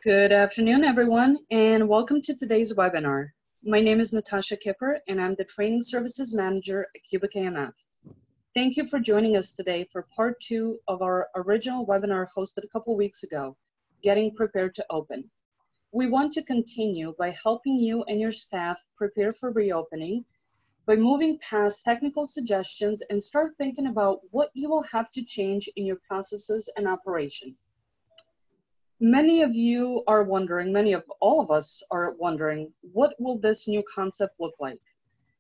Good afternoon, everyone, and welcome to today's webinar. My name is Natasha Kipper, and I'm the Training Services Manager at QubicaAMF. Thank you for joining us today for part 2 of our original webinar hosted a couple weeks ago, Getting Prepared to Open. We want to continue by helping you and your staff prepare for reopening by moving past technical suggestions and start thinking about what you will have to change in your processes and operation. Many of you are wondering, all of us are wondering, what will this new concept look like?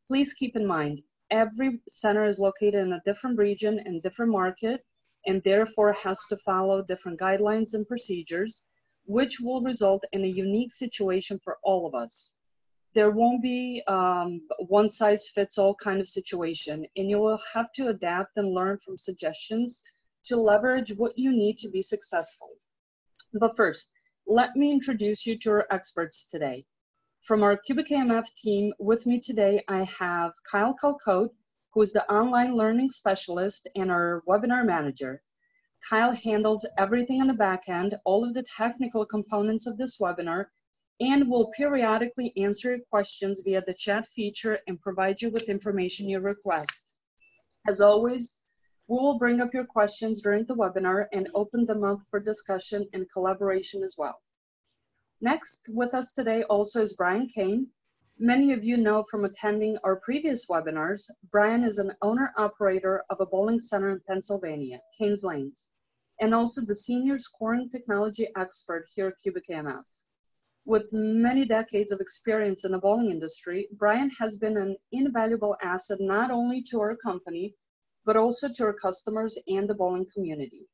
Please keep in mind, every center is located in a different region and different market, and therefore has to follow different guidelines and procedures, which will result in a unique situation for all of us. There won't be one size fits all kind of situation, and you will have to adapt and learn from suggestions to leverage what you need to be successful. But first, let me introduce you to our experts today. From our QubicaAMF team, with me today, I have Kyle Calcote, who is the online learning specialist and our webinar manager. Kyle handles everything on the back end, all of the technical components of this webinar, and will periodically answer your questions via the chat feature and provide you with information you request. As always, we will bring up your questions during the webinar and open them up for discussion and collaboration as well. Next with us today also is Brian Kane. Many of you know from attending our previous webinars, Brian is an owner-operator of a bowling center in Pennsylvania, Canes Lanes, and also the senior scoring technology expert here at QubicaAMF. With many decades of experience in the bowling industry, Brian has been an invaluable asset not only to our company, but also to our customers and the bowling community.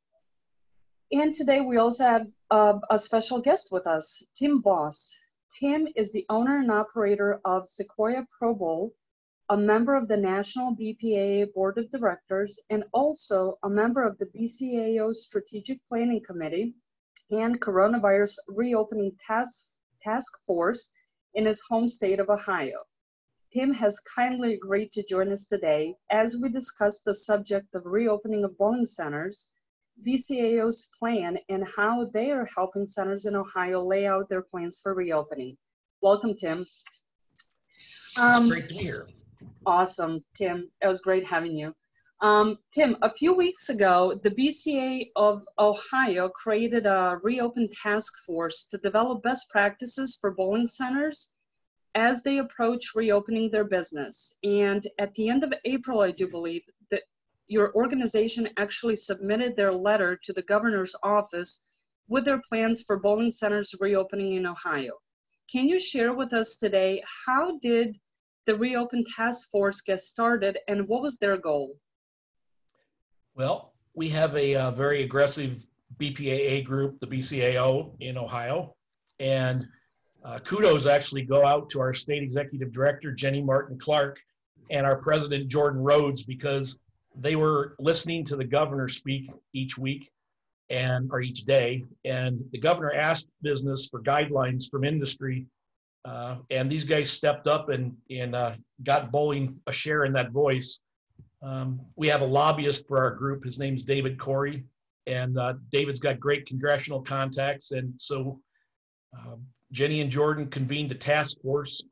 And today we also have a special guest with us, Tim Boss. Tim is the owner and operator of Sequoia Pro Bowl, a member of the National BPAA Board of Directors, and also a member of the BCAO Strategic Planning Committee and Coronavirus Reopening Task Force in his home state of Ohio. Tim has kindly agreed to join us today as we discuss the subject of reopening of bowling centers, BCAO's plan, and how they are helping centers in Ohio lay out their plans for reopening. Welcome, Tim. It's great to be here. Awesome, Tim. It was great having you. Tim, a few weeks ago, the BCA of Ohio created a reopen task force to develop best practices for bowling centers as they approach reopening their business. And at the end of April, I do believe, that your organization actually submitted their letter to the governor's office with their plans for bowling centers reopening in Ohio. Can you share with us today, how did the Reopen Task Force get started and what was their goal? Well, we have a very aggressive BPAA group, the BCAO in Ohio, and kudos actually go out to our state executive director, Jenny Martin Clark, and our president, Jordan Rhodes, because they were listening to the governor speak each week or each day. And the governor asked business for guidelines from industry. And these guys stepped up and got bowling a share in that voice. We have a lobbyist for our group. His name's David Corey. And David's got great congressional contacts. And so Jenny and Jordan convened a task force,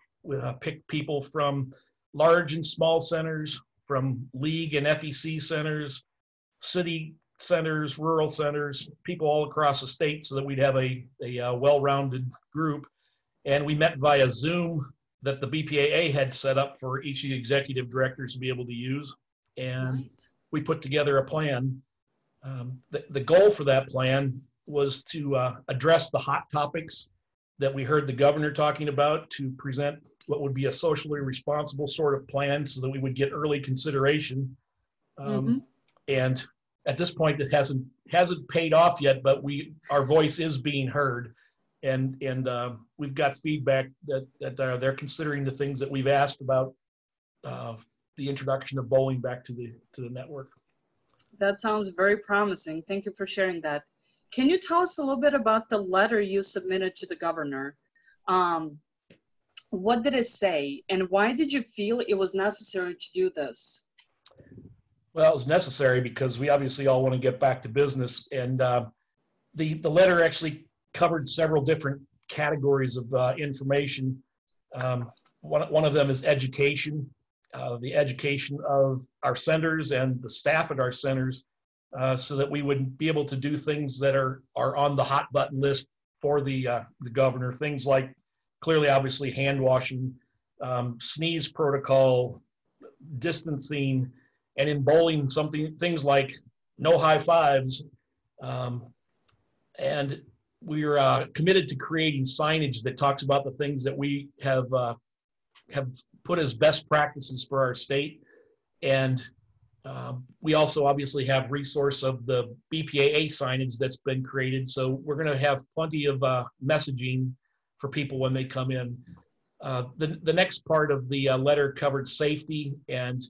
picked people from large and small centers, from league and FEC centers, city centers, rural centers, people all across the state so that we'd have a well-rounded group. And we met via Zoom that the BPAA had set up for each of the executive directors to be able to use. And we put together a plan. The goal for that plan was to address the hot topics that we heard the governor talking about, to present what would be a socially responsible sort of plan so that we would get early consideration. And at this point, it hasn't paid off yet, but our voice is being heard. And we've got feedback that they're considering the things that we've asked about the introduction of bowling back to the network. That sounds very promising. Thank you for sharing that. Can you tell us a little bit about the letter you submitted to the governor? What did it say, and why did you feel it was necessary to do this? Well, it was necessary because we obviously all want to get back to business, and the letter actually covered several different categories of information. One of them is education, the education of our centers and the staff at our centers, so that we would be able to do things that are on the hot button list for the governor. Things like, clearly, obviously, hand washing, sneeze protocol, distancing, and in bowling, things like no high fives. And we're committed to creating signage that talks about the things that we have put as best practices for our state. And we also obviously have resource of the BPAA signage that's been created. So we're going to have plenty of messaging for people when they come in. The next part of the letter covered safety and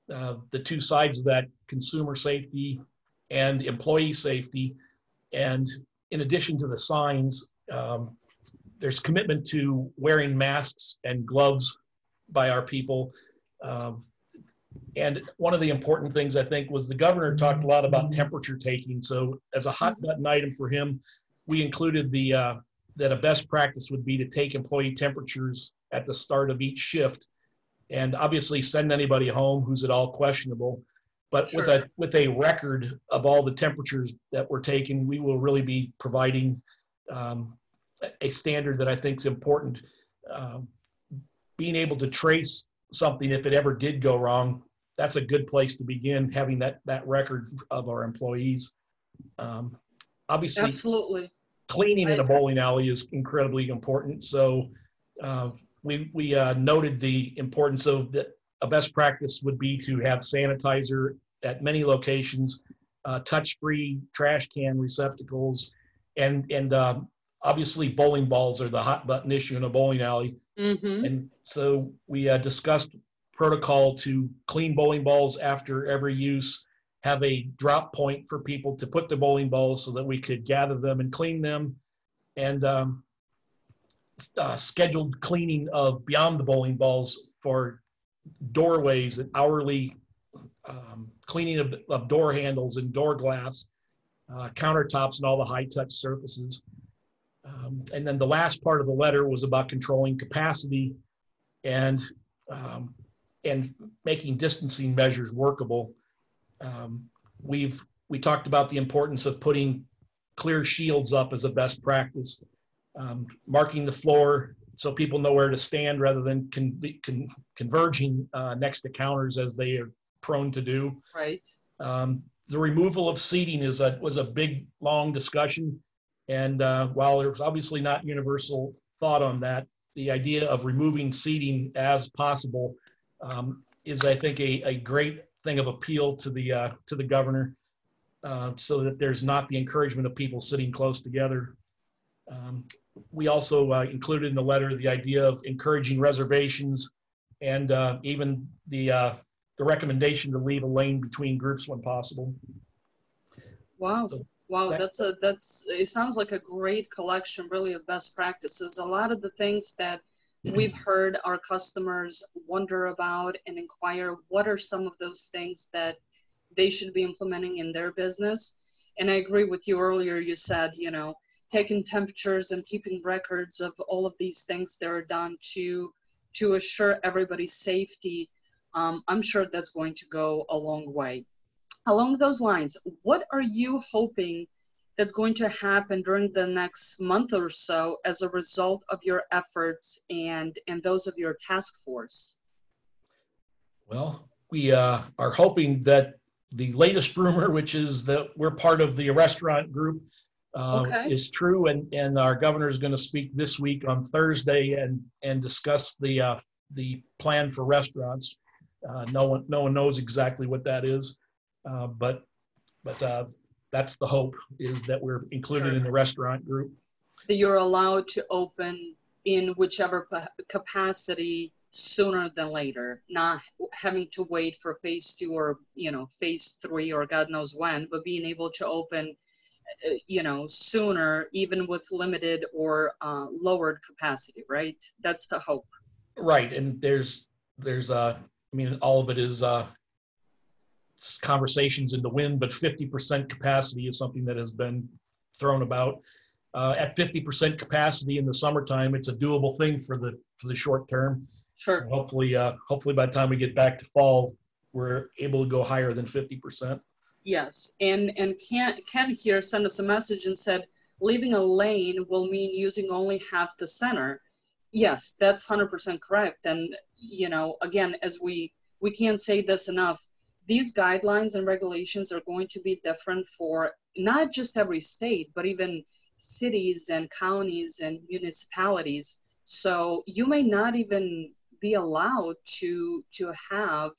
the two sides of that, consumer safety and employee safety. And in addition to the signs, there's commitment to wearing masks and gloves by our people. And one of the important things, I think, was the governor talked a lot about temperature taking. So as a hot button item for him, we included that a best practice would be to take employee temperatures at the start of each shift, and obviously send anybody home who's at all questionable. But sure, with a record of all the temperatures that were taken, we will really be providing a standard that I think is important. Being able to trace something if it ever did go wrong, that's a good place to begin, having that record of our employees. Obviously, absolutely, cleaning in a bowling alley is incredibly important. So we noted the importance of that. A best practice would be to have sanitizer at many locations, touch-free trash can receptacles, and obviously bowling balls are the hot button issue in a bowling alley. Mm-hmm. And so we discussed protocol to clean bowling balls after every use, have a drop point for people to put the bowling balls so that we could gather them and clean them, and scheduled cleaning of beyond the bowling balls for doorways and hourly cleaning of door handles and door glass, countertops and all the high touch surfaces. And then the last part of the letter was about controlling capacity and making distancing measures workable. We talked about the importance of putting clear shields up as a best practice, marking the floor so people know where to stand rather than converging next to counters as they are prone to do. Right. The removal of seating was a big, long discussion. And while there was obviously not universal thought on that, the idea of removing seating as possible is, I think, a great thing of appeal to the governor, so that there's not the encouragement of people sitting close together. We also included in the letter the idea of encouraging reservations, and even the recommendation to leave a lane between groups when possible. Wow. So wow, it sounds like a great collection, really, of best practices. A lot of the things that we've heard our customers wonder about and inquire, what are some of those things that they should be implementing in their business? And I agree with you earlier. You said, taking temperatures and keeping records of all of these things that are done to assure everybody's safety. I'm sure that's going to go a long way. Along those lines, what are you hoping that's going to happen during the next month or so as a result of your efforts and those of your task force? Well, we are hoping that the latest rumor, which is that we're part of the restaurant group, is true, and our governor is going to speak this week on Thursday and discuss the plan for restaurants. No one knows exactly what that is, but that's the hope, is that we're included in the restaurant group. That you're allowed to open in whichever capacity sooner than later, not having to wait for phase 2 or phase 3 or God knows when, but being able to open sooner, even with limited or lowered capacity, right? That's the hope. Right, and there's all of it is conversations in the wind, but 50% capacity is something that has been thrown about. at 50% capacity in the summertime, it's a doable thing for the short term. Sure. And hopefully by the time we get back to fall, we're able to go higher than 50%. Yes, and Ken here sent us a message and said, leaving a lane will mean using only half the center. Yes, that's 100% correct. And, you know, again, as we can't say this enough, these guidelines and regulations are going to be different for not just every state, but even cities and counties and municipalities. So you may not even be allowed to have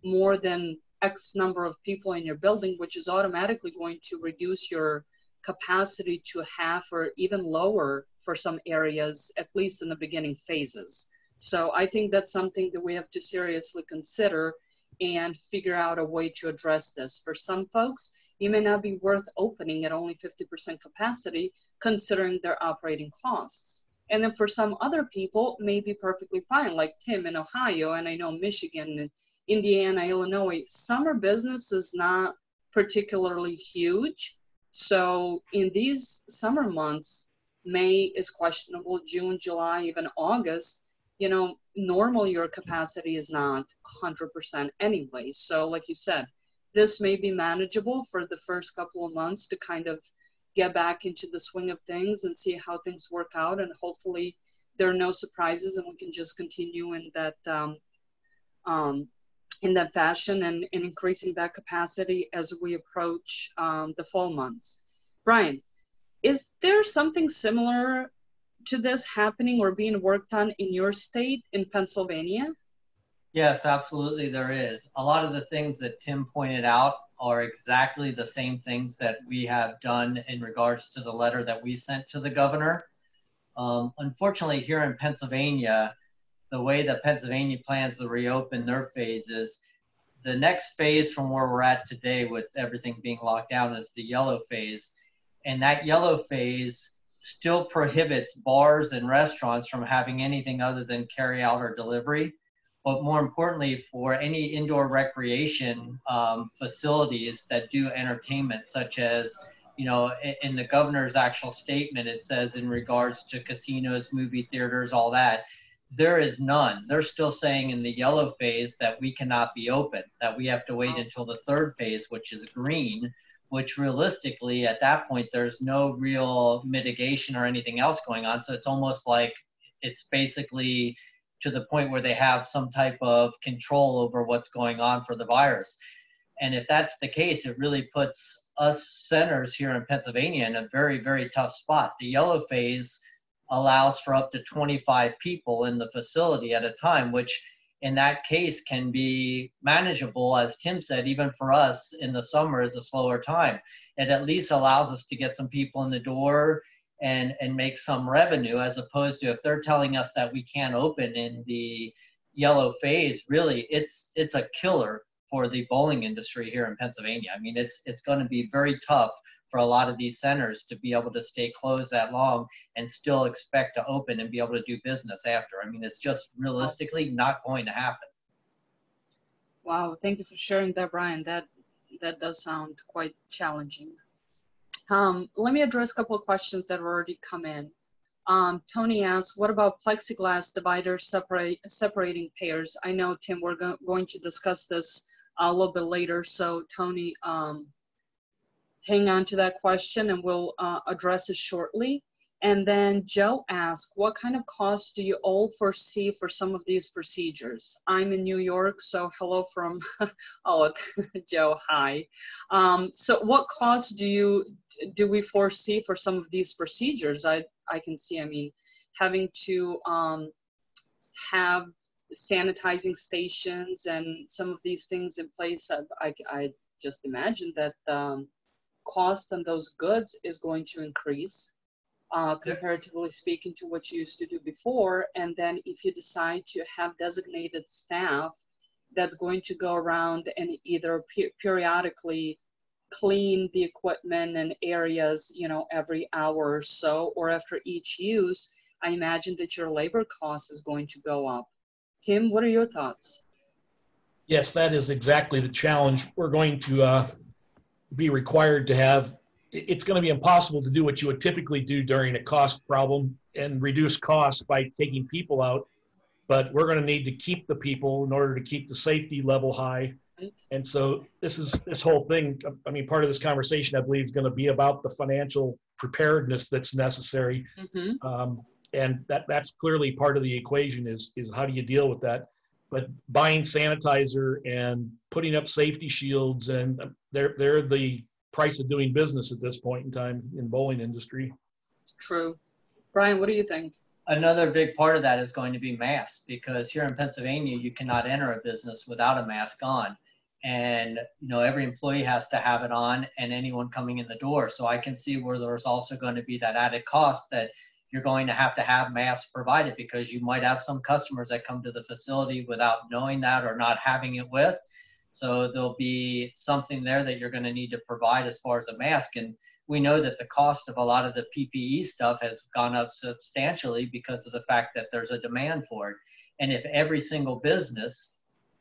more than X number of people in your building, which is automatically going to reduce your capacity to half or even lower for some areas, at least in the beginning phases. So I think that's something that we have to seriously consider and figure out a way to address this. For some folks, it may not be worth opening at only 50% capacity considering their operating costs. And then for some other people, may be perfectly fine, like Tim in Ohio, and I know Michigan and Indiana, Illinois, summer business is not particularly huge. So in these summer months, May is questionable, June, July, even August, you know, normally your capacity is not 100% anyway. So like you said, this may be manageable for the first couple of months to kind of get back into the swing of things and see how things work out. And hopefully there are no surprises and we can just continue in that fashion and increasing that capacity as we approach the fall months. Brian, is there something similar to this happening or being worked on in your state in Pennsylvania? Yes, absolutely there is. A lot of the things that Tim pointed out are exactly the same things that we have done in regards to the letter that we sent to the governor. Unfortunately, here in Pennsylvania, the way that Pennsylvania plans to reopen their phases, the next phase from where we're at today with everything being locked down is the yellow phase. And that yellow phase still prohibits bars and restaurants from having anything other than carry out or delivery. But more importantly, for any indoor recreation facilities that do entertainment, such as, you know, in the governor's actual statement, it says in regards to casinos, movie theaters, all that, there is none. They're still saying in the yellow phase that we cannot be open, that we have to wait until the third phase, which is green, which realistically at that point, there's no real mitigation or anything else going on. So it's almost like it's basically to the point where they have some type of control over what's going on for the virus. And if that's the case, it really puts us centers here in Pennsylvania in a very, very tough spot. The yellow phase allows for up to 25 people in the facility at a time, which in that case can be manageable, as Tim said, even for us in the summer is a slower time. It at least allows us to get some people in the door and make some revenue, as opposed to if they're telling us that we can't open in the yellow phase, really it's a killer for the bowling industry here in Pennsylvania. I mean, it's going to be very tough for a lot of these centers to be able to stay closed that long and still expect to open and be able to do business after. I mean, it's just realistically not going to happen. Wow, thank you for sharing that, Brian. That does sound quite challenging. Let me address a couple of questions that have already come in. Tony asks, what about plexiglass dividers separating pairs? I know, Tim, we're going to discuss this a little bit later. So Tony, hang on to that question and we'll address it shortly. And then Joe asked, what kind of costs do you all foresee for some of these procedures? I'm in New York, so hello from, oh, Joe, hi. So what costs do we foresee for some of these procedures? I can see, I mean, having to have sanitizing stations and some of these things in place, I just imagine that cost on those goods is going to increase. Comparatively speaking to what you used to do before. And then if you decide to have designated staff that's going to go around and either periodically clean the equipment and areas, you know, every hour or so, or after each use, I imagine that your labor cost is going to go up. Tim, what are your thoughts? Yes, that is exactly the challenge. We're going to be required to have it's going to be impossible to do what you would typically do during a cost problem and reduce costs by taking people out. But we're going to need to keep the people in order to keep the safety level high. And so this whole thing, I mean, part of this conversation, I believe, is going to be about the financial preparedness that's necessary. And that's clearly part of the equation is how do you deal with that? But buying sanitizer and putting up safety shields, and they're the price of doing business at this point in time in bowling industry. True. Brian, what do you think? Another big part of that is going to be masks, because here in Pennsylvania, you cannot enter a business without a mask on. And, you know, every employee has to have it on, and anyone coming in the door. So I can see where there's also going to be that added cost that you're going to have masks provided, because you might have some customers that come to the facility without knowing that or not having it with. So there'll be something there that you're going to need to provide as far as a mask. And we know that the cost of a lot of the PPE stuff has gone up substantially because of the fact that there's a demand for it. And if every single business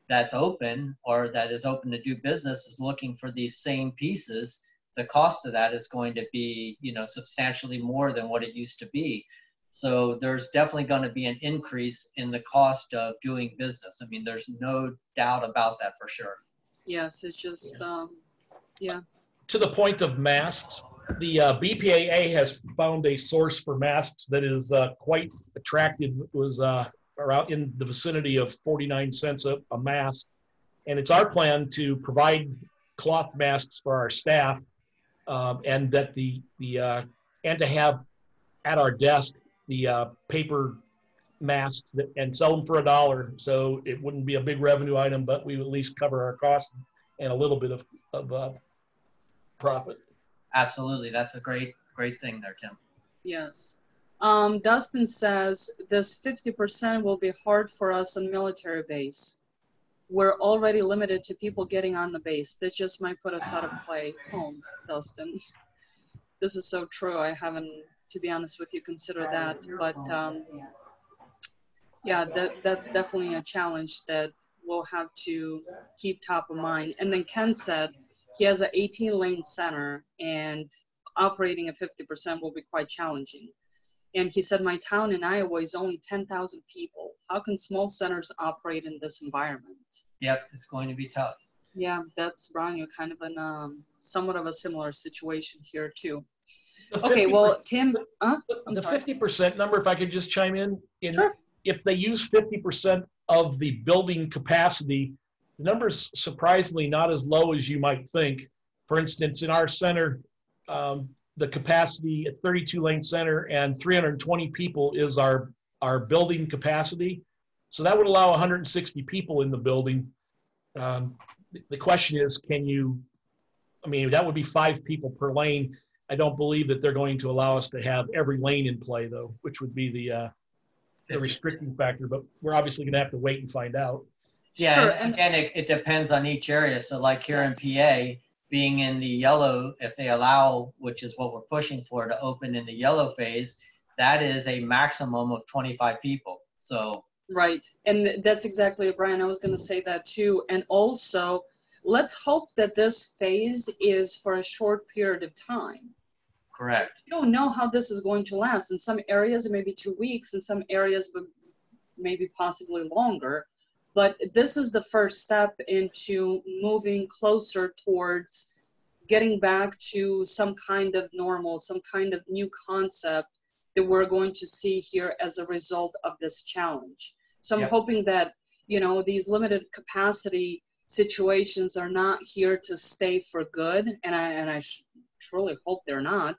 that's open or that is open to do business is looking for these same pieces, the cost of that is going to be, you know, substantially more than what it used to be. So there's definitely going to be an increase in the cost of doing business. I mean, there's no doubt about that for sure. Yes, it's just, yeah. To the point of masks, the BPAA has found a source for masks that is quite attractive. It was around in the vicinity of 49 cents a mask. And it's our plan to provide cloth masks for our staff, and that and to have at our desk the paper masks and sell them for $1. So it wouldn't be a big revenue item, but we would at least cover our costs and a little bit of profit. Absolutely. That's a great thing there, Tim. Yes. Dustin says this 50% will be hard for us on military base. We're already limited to people getting on the base. That just might put us out of play. Oh, Dustin. This is so true. I haven't, to be honest with you, considered that. But yeah, that's definitely a challenge that we'll have to keep top of mind. And then Ken said he has an 18-lane center, and operating at 50% will be quite challenging. And he said, my town in Iowa is only 10,000 people. How can small centers operate in this environment? Yep, it's going to be tough. Yeah, that's wrong. You're kind of in somewhat of a similar situation here too. The Okay, 50%, well, Tim, the 50% number, if I could just chime in, sure. If they use 50% of the building capacity, the number's surprisingly not as low as you might think. For instance, in our center, the capacity at 32-lane center and 320 people is our building capacity. So that would allow 160 people in the building. The question is, can you, I mean, that would be 5 people per lane. I don't believe that they're going to allow us to have every lane in play though, which would be the restricting factor, but we're obviously gonna have to wait and find out. Yeah, Sure. and again, it depends on each area. So like here Yes. in PA, being in the yellow, if they allow, which is what we're pushing for, to open in the yellow phase, that is a maximum of 25 people. So Right, and that's exactly it, Brian. I was going to say that too. And also, let's hope that this phase is for a short period of time. correct. You don't know how this is going to last. In some areas, it may be 2 weeks. In some areas, maybe possibly longer. But this is the first step into moving closer towards getting back to some kind of normal, some kind of new concept that we're going to see here as a result of this challenge. So I'm hoping that, you know, these limited capacity situations are not here to stay for good. And I truly hope they're not,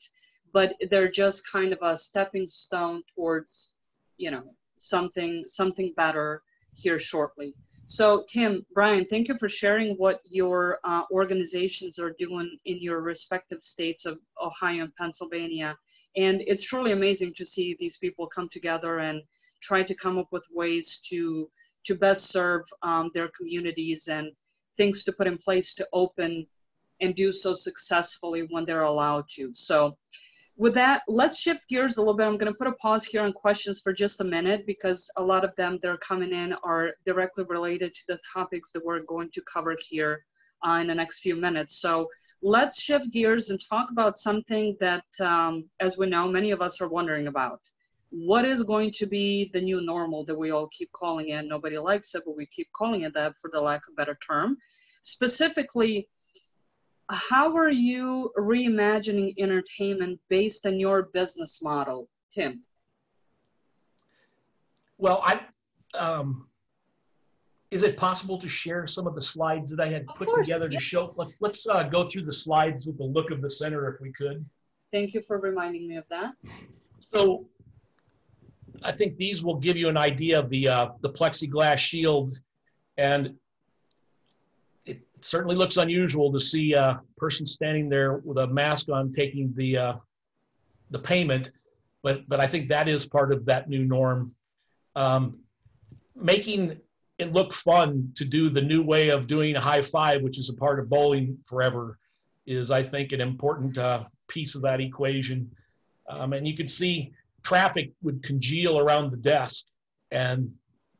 but they're just kind of a stepping stone towards, you know, something better here shortly. So Tim, Brian, thank you for sharing what your organizations are doing in your respective states of Ohio and Pennsylvania. And it's truly amazing to see these people come together and try to come up with ways to best serve their communities and things to put in place to open and do so successfully when they're allowed to. So with that, let's shift gears a little bit. I'm going to put a pause here on questions for just a minute because a lot of them that are coming in are directly related to the topics that we're going to cover here in the next few minutes. So let's shift gears and talk about something that, as we know, many of us are wondering about. What is going to be the new normal that we all keep calling it? Nobody likes it, but we keep calling it that for the lack of a better term. Specifically, how are you reimagining entertainment based on your business model, Tim? Well, is it possible to share some of the slides that I had put together to show? Let's go through the slides with the look of the center if we could. Thank you for reminding me of that. So I think these will give you an idea of the plexiglass shield, and it certainly looks unusual to see a person standing there with a mask on taking the payment, but I think that is part of that new norm. Making it look fun to do the new way of doing a high five, which is a part of bowling forever, is, I think, an important piece of that equation. And you can see traffic would congeal around the desk, and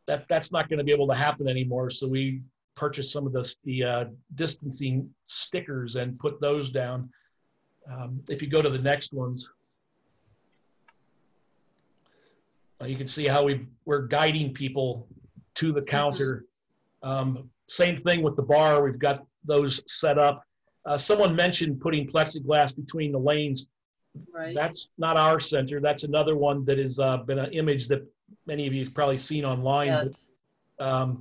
that's not going to be able to happen anymore. So we purchased some of the distancing stickers and put those down. If you go to the next ones, you can see how we're guiding people to the counter. Same thing with the bar. We've got those set up. Someone mentioned putting plexiglass between the lanes. Right. That's not our center. That's another one that has been an image that many of you have probably seen online. Yes. But,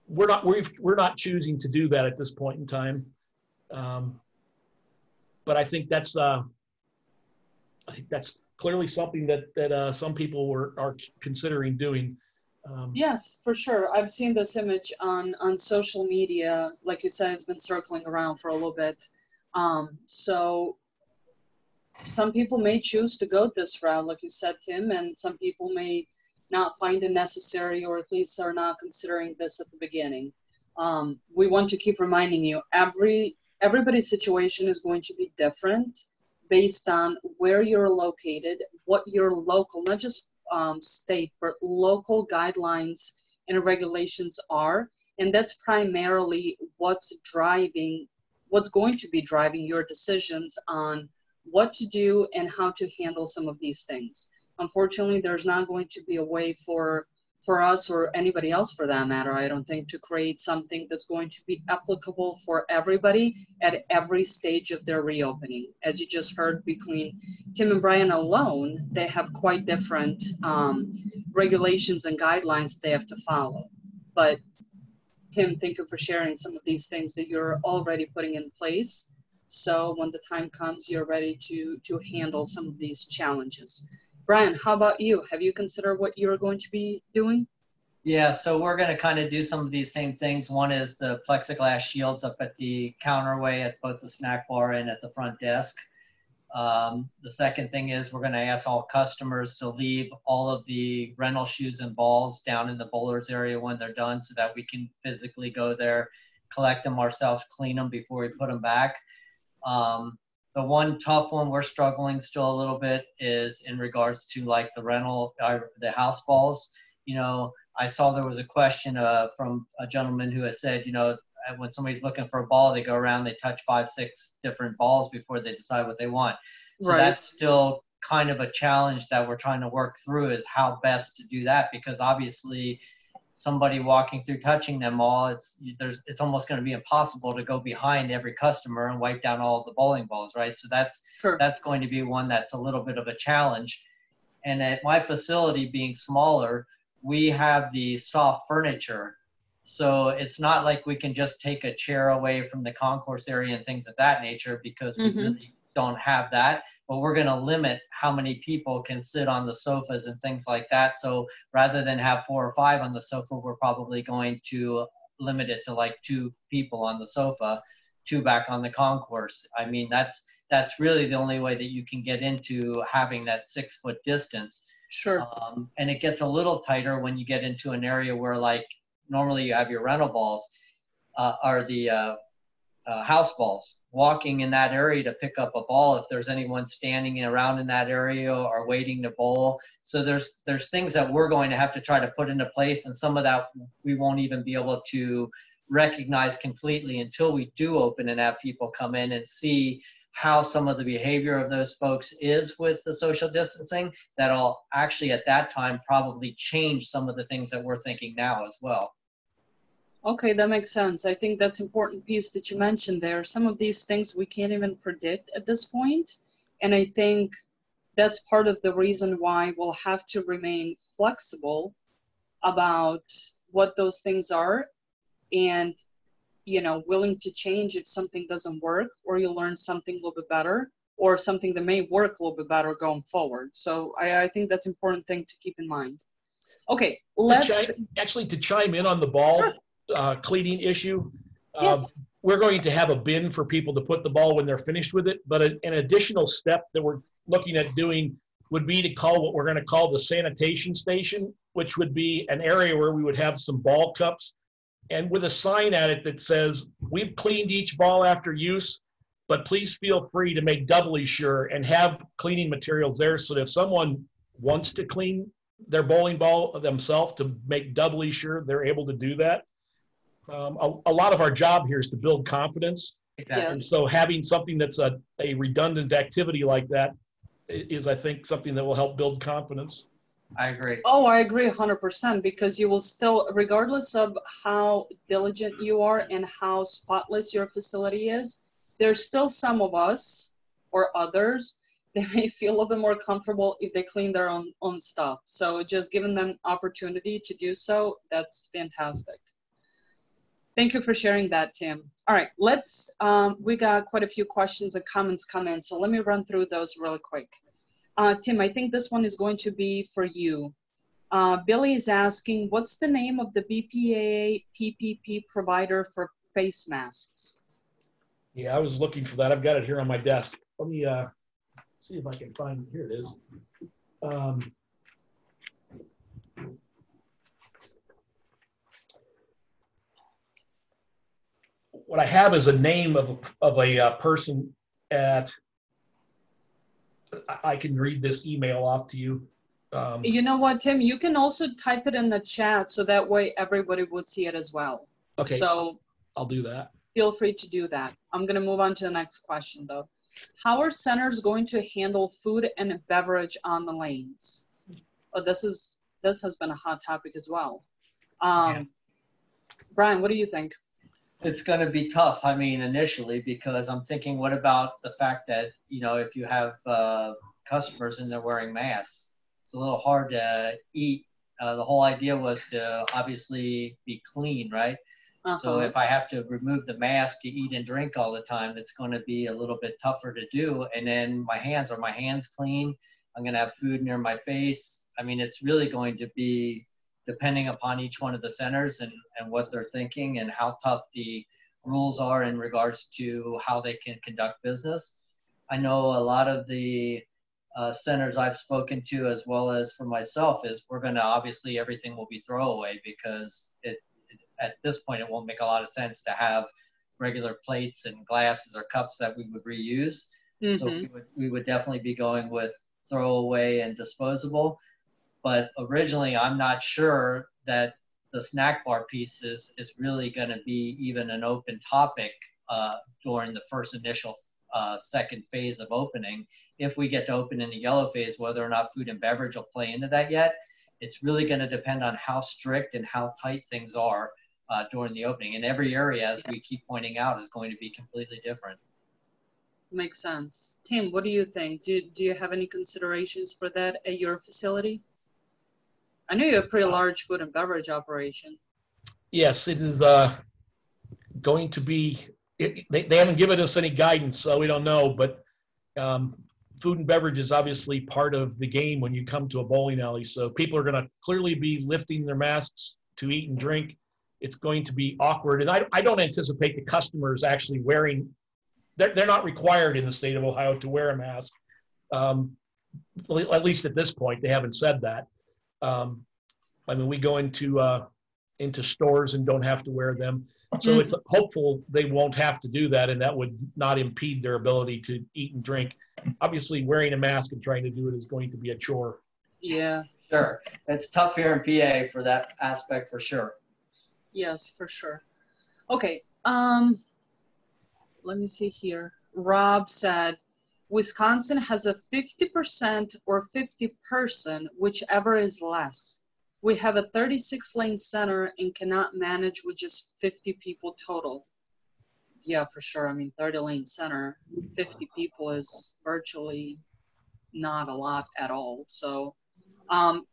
we're not choosing to do that at this point in time. But I think that's clearly something that some people are considering doing. Yes, for sure. I've seen this image on social media. Like you said, it's been circling around for a little bit. So some people may choose to go this route, like you said, Tim, and some people may not find it necessary, or at least are not considering this at the beginning. We want to keep reminding you, everybody's situation is going to be different based on where you're located, what your local, not just state, but local guidelines and regulations are. And that's primarily what's going to be driving your decisions on what to do and how to handle some of these things. Unfortunately, there's not going to be a way for us or anybody else for that matter, I don't think, to create something that's going to be applicable for everybody at every stage of their reopening. As you just heard, between Tim and Brian alone, they have quite different regulations and guidelines they have to follow. But Tim, thank you for sharing some of these things that you're already putting in place. So when the time comes, you're ready to handle some of these challenges. Brian, how about you? Have you considered what you're going to be doing? Yeah, so we're going to kind of do some of these same things. One is the plexiglass shields up at the counterway at both the snack bar and at the front desk. The second thing is we're going to ask all customers to leave all of the rental shoes and balls down in the bowlers area when they're done, so that we can physically go there, collect them ourselves, clean them before we put them back. The one tough one we're struggling still a little bit is in regards to like the rental, the house balls. You know, I saw there was a question from a gentleman who has said, you know, when somebody's looking for a ball, they go around, they touch 5, 6 different balls before they decide what they want. So that's still kind of a challenge that we're trying to work through, is how best to do that, because obviously somebody walking through touching them all, it's almost going to be impossible to go behind every customer and wipe down all the bowling balls, right? So that's going to be one that's a little bit of a challenge. And at my facility being smaller, we have the soft furniture. So it's not like we can just take a chair away from the concourse area and things of that nature, because we really don't have that. But we're going to limit how many people can sit on the sofas and things like that. So rather than have 4 or 5 on the sofa, we're probably going to limit it to like 2 people on the sofa, 2 back on the concourse. I mean, that's really the only way that you can get into having that 6-foot distance. Sure. And it gets a little tighter when you get into an area where, like, normally you have your rental balls or the house balls. Walking in that area to pick up a ball, if there's anyone standing around in that area or waiting to bowl. So there's things that we're going to have to try to put into place, and some of that we won't even be able to recognize completely until we do open and have people come in and see how some of the behavior of those folks is with the social distancing. That'll actually at that time probably change some of the things that we're thinking now as well. Okay, that makes sense. I think that's an important piece that you mentioned there. Some of these things we can't even predict at this point. And I think that's part of the reason why we'll have to remain flexible about what those things are, and willing to change if something doesn't work, or you learn something a little bit better, or something that may work a little bit better going forward. So I think that's an important thing to keep in mind. Okay, let's actually to chime in on the ball cleaning issue. Yes. We're going to have a bin for people to put the ball when they're finished with it, but an additional step that we're looking at doing would be to call what we're going to call the Sanitation Station, which would be an area where we would have some ball cups and with a sign at it that says, we've cleaned each ball after use, but please feel free to make doubly sure, and have cleaning materials there so that if someone wants to clean their bowling ball themselves, to make doubly sure they're able to do that. A lot of our job here is to build confidence. Exactly. And so having something that's a redundant activity like that is, I think, something that will help build confidence. I agree. Oh, I agree 100%, because you will still, regardless of how diligent you are and how spotless your facility is, there's still some of us or others that may feel a little bit more comfortable if they clean their own stuff. So just giving them opportunity to do so, that's fantastic. Thank you for sharing that, Tim. All right, let's, we got quite a few questions and comments come in, so let me run through those really quick. Tim, I think this one is going to be for you. Billy is asking, what's the name of the BPAA PPP provider for face masks? Yeah, I was looking for that. I've got it here on my desk. Let me see if I can find it. Here it is. What I have is a name of a person at, I can read this email off to you. You know what, Tim? You can also type it in the chat so that way everybody would see it as well. Okay, so I'll do that. Feel free to do that. I'm going to move on to the next question, though. How are centers going to handle food and beverage on the lanes? Oh, this has been a hot topic as well. Yeah. Brian, what do you think? It's going to be tough, I mean, initially, because I'm thinking, what about the fact that, if you have customers and they're wearing masks, it's a little hard to eat. The whole idea was to obviously be clean, right? So if I have to remove the mask to eat and drink all the time, it's going to be a little bit tougher to do. And then my hands clean? I'm going to have food near my face. I mean, it's really going to be depending upon each one of the centers and what they're thinking and how tough the rules are in regards to how they can conduct business. I know a lot of the centers I've spoken to, as well as for myself, is we're going to obviously everything will be throwaway, because at this point it won't make a lot of sense to have regular plates and glasses or cups that we would reuse. Mm-hmm. So we would definitely be going with throwaway and disposable. But originally, I'm not sure that the snack bar piece is really going to be even an open topic during the first initial second phase of opening. If we get to open in the yellow phase, whether or not food and beverage will play into that yet, it's really going to depend on how strict and how tight things are during the opening. And every area, as we keep pointing out, is going to be completely different. Makes sense. Tim, what do you think? Do you have any considerations for that at your facility? I know you have a pretty large food and beverage operation. Yes, it is going to be, they haven't given us any guidance, so we don't know, but food and beverage is obviously part of the game when you come to a bowling alley. So people are going to clearly be lifting their masks to eat and drink. It's going to be awkward. And I don't anticipate the customers actually wearing, they're not required in the state of Ohio to wear a mask. At least at this point, they haven't said that. I mean, we go into stores and don't have to wear them. So it's hopeful they won't have to do that, and that would not impede their ability to eat and drink. Obviously, wearing a mask and trying to do it is going to be a chore. Yeah. Sure. It's tough here in PA for that aspect, for sure. Yes, for sure. Okay, let me see here. Rob said, Wisconsin has a 50% or 50-person, whichever is less. We have a 36-lane center and cannot manage with just 50 people total. Yeah, for sure. I mean, 30-lane center, 50 people is virtually not a lot at all. So,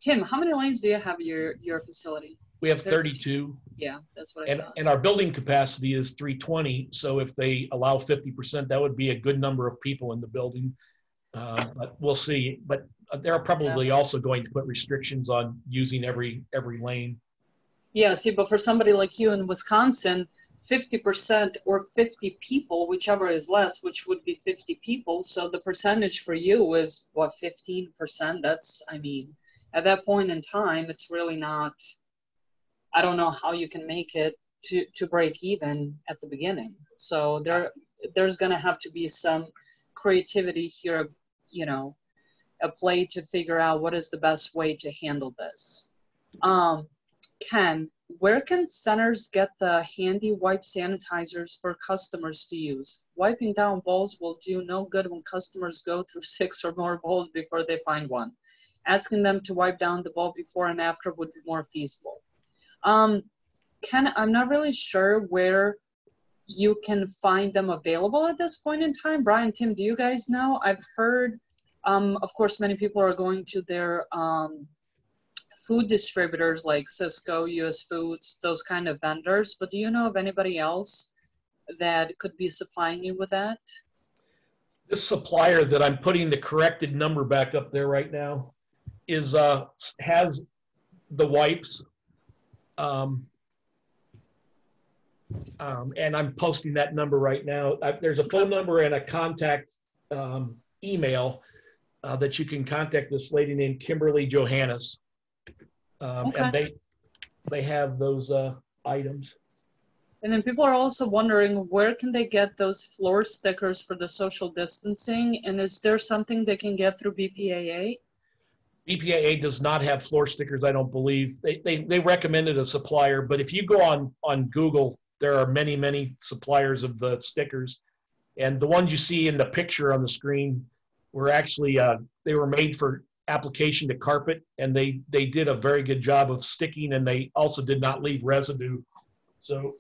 Tim, how many lanes do you have your facility? We have 32. Yeah, that's what I thought. And our building capacity is 320. So if they allow 50%, that would be a good number of people in the building. But we'll see. But they're probably also going to put restrictions on using every lane. Yeah, see, but for somebody like you in Wisconsin, 50% or 50 people, whichever is less, which would be 50 people. So the percentage for you is what, 15%? That's, I mean, at that point in time, it's really not, I don't know how you can make it to break even at the beginning. So there's going to have to be some creativity here, you know, a play to figure out what is the best way to handle this. Ken, where can centers get the handy wipe sanitizers for customers to use? Wiping down bowls will do no good when customers go through 6 or more bowls before they find one. Asking them to wipe down the bowl before and after would be more feasible. Ken, I'm not really sure where you can find them available at this point in time. Brian, Tim, do you guys know? I've heard, of course, many people are going to their food distributors like Cisco, US Foods, those kind of vendors, but do you know of anybody else that could be supplying you with that? This supplier that I'm putting the corrected number back up there right now is has the wipes, and I'm posting that number right now. There's a phone number and a contact email that you can contact this lady named Kimberly Johannes. And they have those items. And then people are also wondering, where can they get those floor stickers for the social distancing? And is there something they can get through BPAA? BPAA does not have floor stickers, I don't believe. They recommended a supplier, but if you go on Google, there are many suppliers of the stickers. And the ones you see in the picture on the screen were actually, they were made for application to carpet, and they did a very good job of sticking, and they also did not leave residue. So,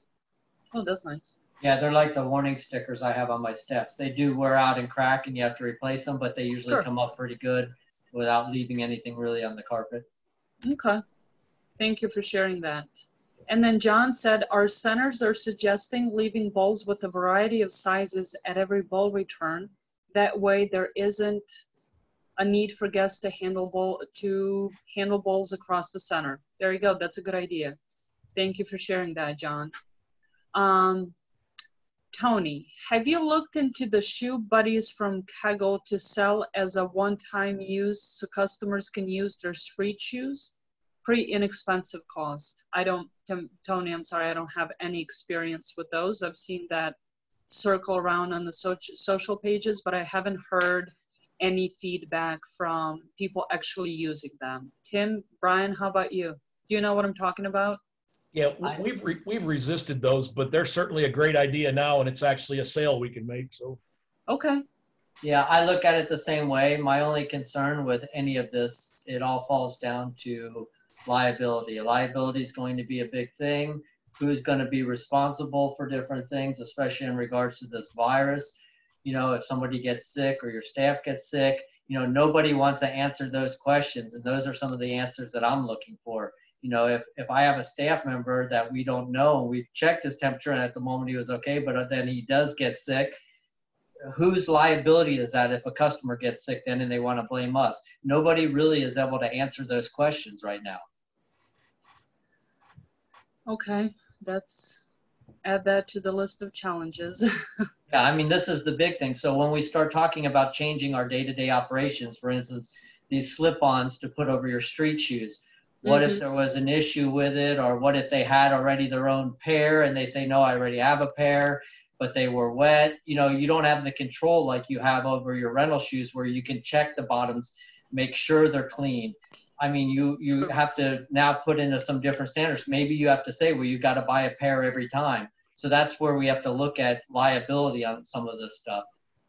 oh, that's nice. Yeah, they're like the warning stickers I have on my steps. They do wear out and crack, and you have to replace them, but they usually come up pretty good without leaving anything really on the carpet. Okay, thank you for sharing that. And then John said, our centers are suggesting leaving bowls with a variety of sizes at every bowl return. That way there isn't a need for guests to handle bowls across the center. There you go, that's a good idea. Thank you for sharing that, John. Tony, have you looked into the shoe buddies from Kegel to sell as a one-time use so customers can use their street shoes? Pretty inexpensive cost. Tony, I'm sorry, I don't have any experience with those. I've seen that circle around on the social pages, but I haven't heard any feedback from people actually using them. Tim, Brian, how about you? Do you know what I'm talking about? Yeah, we've resisted those, but they're certainly a great idea now, and it's actually a sale we can make. So, okay. Yeah, I look at it the same way. My only concern with any of this, it all falls down to liability. Liability is going to be a big thing. Who's going to be responsible for different things, especially in regards to this virus? You know, if somebody gets sick or your staff gets sick, you know, nobody wants to answer those questions, and those are some of the answers that I'm looking for. You know, if I have a staff member that we don't know, we've checked his temperature and at the moment he was okay, but then he does get sick, whose liability is that if a customer gets sick then and they want to blame us? Nobody really is able to answer those questions right now. Okay, add that to the list of challenges. Yeah, I mean, this is the big thing. So when we start talking about changing our day-to-day operations, for instance, these slip-ons to put over your street shoes, what if there was an issue with it, or what if they had already their own pair and they say, no, I already have a pair, but they were wet? You know, you don't have the control like you have over your rental shoes where you can check the bottoms, make sure they're clean. I mean, you have to now put into some different standards. Maybe you have to say, well, you got to buy a pair every time. So that's where we have to look at liability on some of this stuff.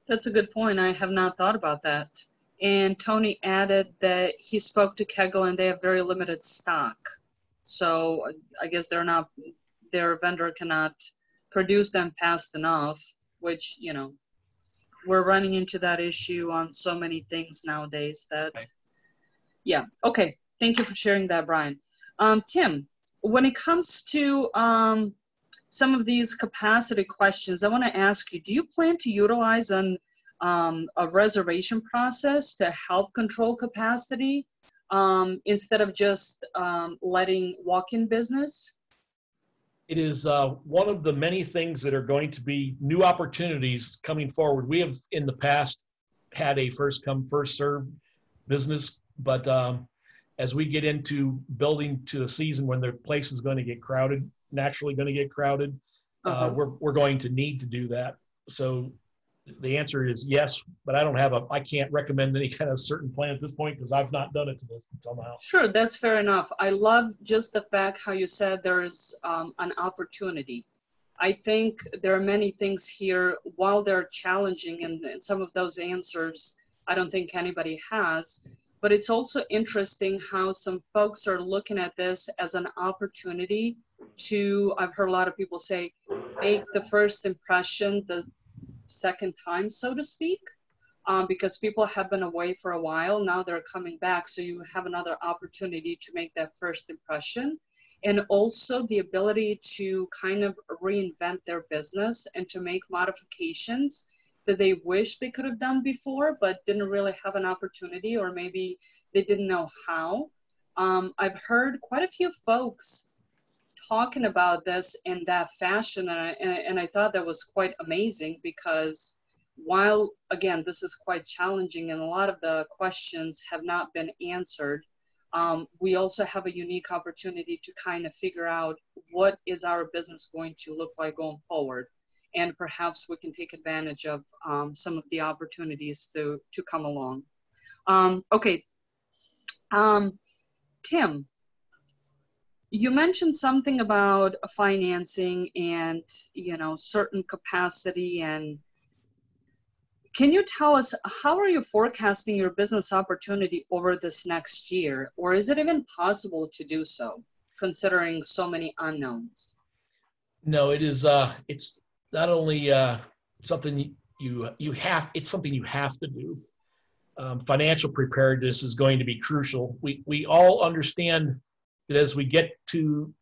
That's a good point. I have not thought about that. And Tony added that he spoke to Kegel and they have very limited stock. So I guess their vendor cannot produce them fast enough, which, you know, we're running into that issue on so many things nowadays that, right. Yeah. Okay. Thank you for sharing that, Brian. Tim, when it comes to some of these capacity questions, I want to ask you, do you plan to utilize a reservation process to help control capacity instead of just letting walk-in business? It is one of the many things that are going to be new opportunities coming forward. We have in the past had a first come, first served business, but as we get into building to a season when the place is going to get crowded, naturally going to get crowded, we're going to need to do that. So the answer is yes, but I can't recommend any kind of certain plan at this point because I've not done it until now. Sure, that's fair enough. I love just the fact how you said there's an opportunity. I think there are many things here, while they're challenging, and some of those answers I don't think anybody has, but it's also interesting how some folks are looking at this as an opportunity to, I've heard a lot of people say, make the first impression the second time, so to speak, because people have been away for a while. Now they're coming back, so you have another opportunity to make that first impression. And also the ability to kind of reinvent their business and to make modifications that they wish they could have done before, but didn't really have an opportunity, or maybe they didn't know how. I've heard quite a few folks talking about this in that fashion, and I thought that was quite amazing, because while, again, this is quite challenging and a lot of the questions have not been answered, we also have a unique opportunity to kind of figure out what is our business going to look like going forward. And perhaps we can take advantage of some of the opportunities to come along. Okay, Tim, you mentioned something about financing and, you know, certain capacity. And can you tell us, how are you forecasting your business opportunity over this next year? Or is it even possible to do so, considering so many unknowns? No, it is, it's not only something it's something you have to do. Financial preparedness is going to be crucial. We all understand that as we get to,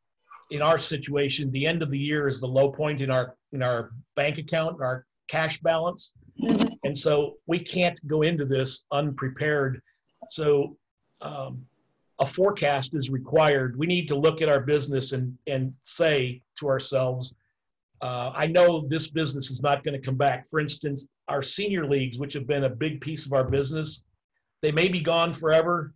in our situation, the end of the year is the low point in our bank account, our cash balance. And so we can't go into this unprepared. So a forecast is required. We need to look at our business and say to ourselves, I know this business is not going to come back. For instance, our senior leagues, which have been a big piece of our business, they may be gone forever.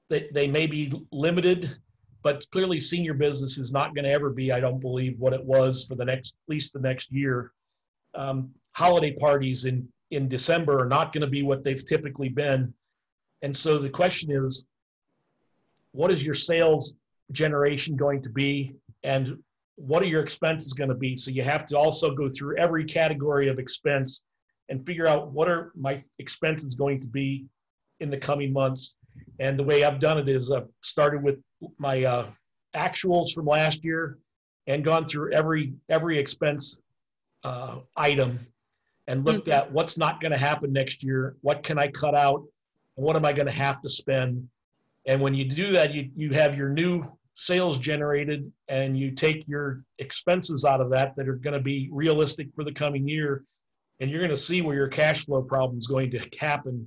They may be limited, but clearly senior business is not going to ever be, I don't believe, what it was for at least the next year. Holiday parties in December are not going to be what they've typically been. And so the question is, what is your sales generation going to be? And what are your expenses going to be? So you have to also go through every category of expense and figure out what are my expenses going to be in the coming months. And the way I've done it is I've started with my actuals from last year and gone through every expense item and looked at what's not going to happen next year, what can I cut out, and what am I going to have to spend. And when you do that, you have your new sales generated, and you take your expenses out of that are going to be realistic for the coming year, and you're going to see where your cash flow problem is going to happen.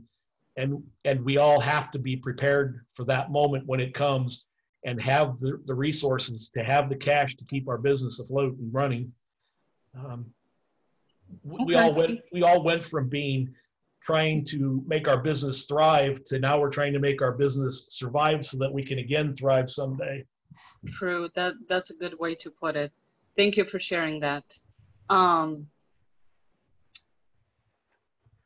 And we all have to be prepared for that moment when it comes, and have the resources to have the cash to keep our business afloat and running. We all went from trying to make our business thrive to now we're trying to make our business survive so that we can again thrive someday. True. That's a good way to put it. Thank you for sharing that.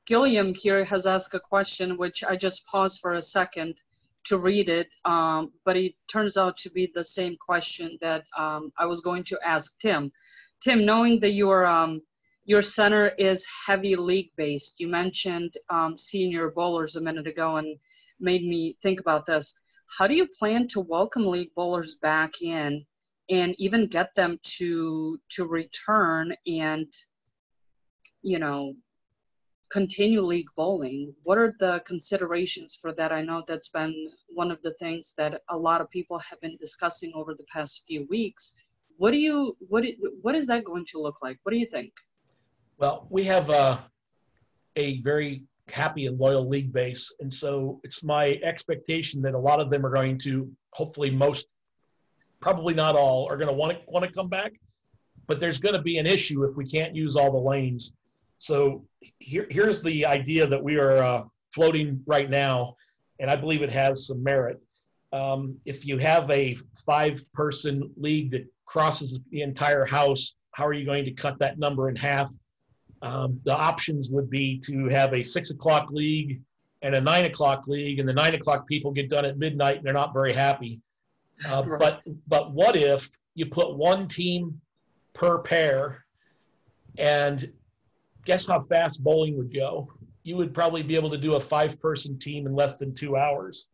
Gilliam here has asked a question, which I just paused for a second to read it, but it turns out to be the same question that I was going to ask Tim. Tim, knowing that your center is heavy league based, you mentioned senior bowlers a minute ago and made me think about this. How do you plan to welcome league bowlers back in and even get them to return and, you know, continue league bowling? What are the considerations for that? I know that's been one of the things that a lot of people have been discussing over the past few weeks. What is that going to look like? What do you think? Well, we have a very happy and loyal league base, and so it's my expectation that a lot of them are going to, hopefully most, probably not all, are going to want to come back. But there's going to be an issue if we can't use all the lanes. So here's the idea that we are floating right now, and I believe it has some merit. If you have a 5-person league that crosses the entire house, how are you going to cut that number in half? The options would be to have a 6 o'clock league and a 9 o'clock league, and the 9 o'clock people get done at midnight and they're not very happy. Right. But what if you put one team per pair, and guess how fast bowling would go? You would probably be able to do a 5-person team in less than 2 hours.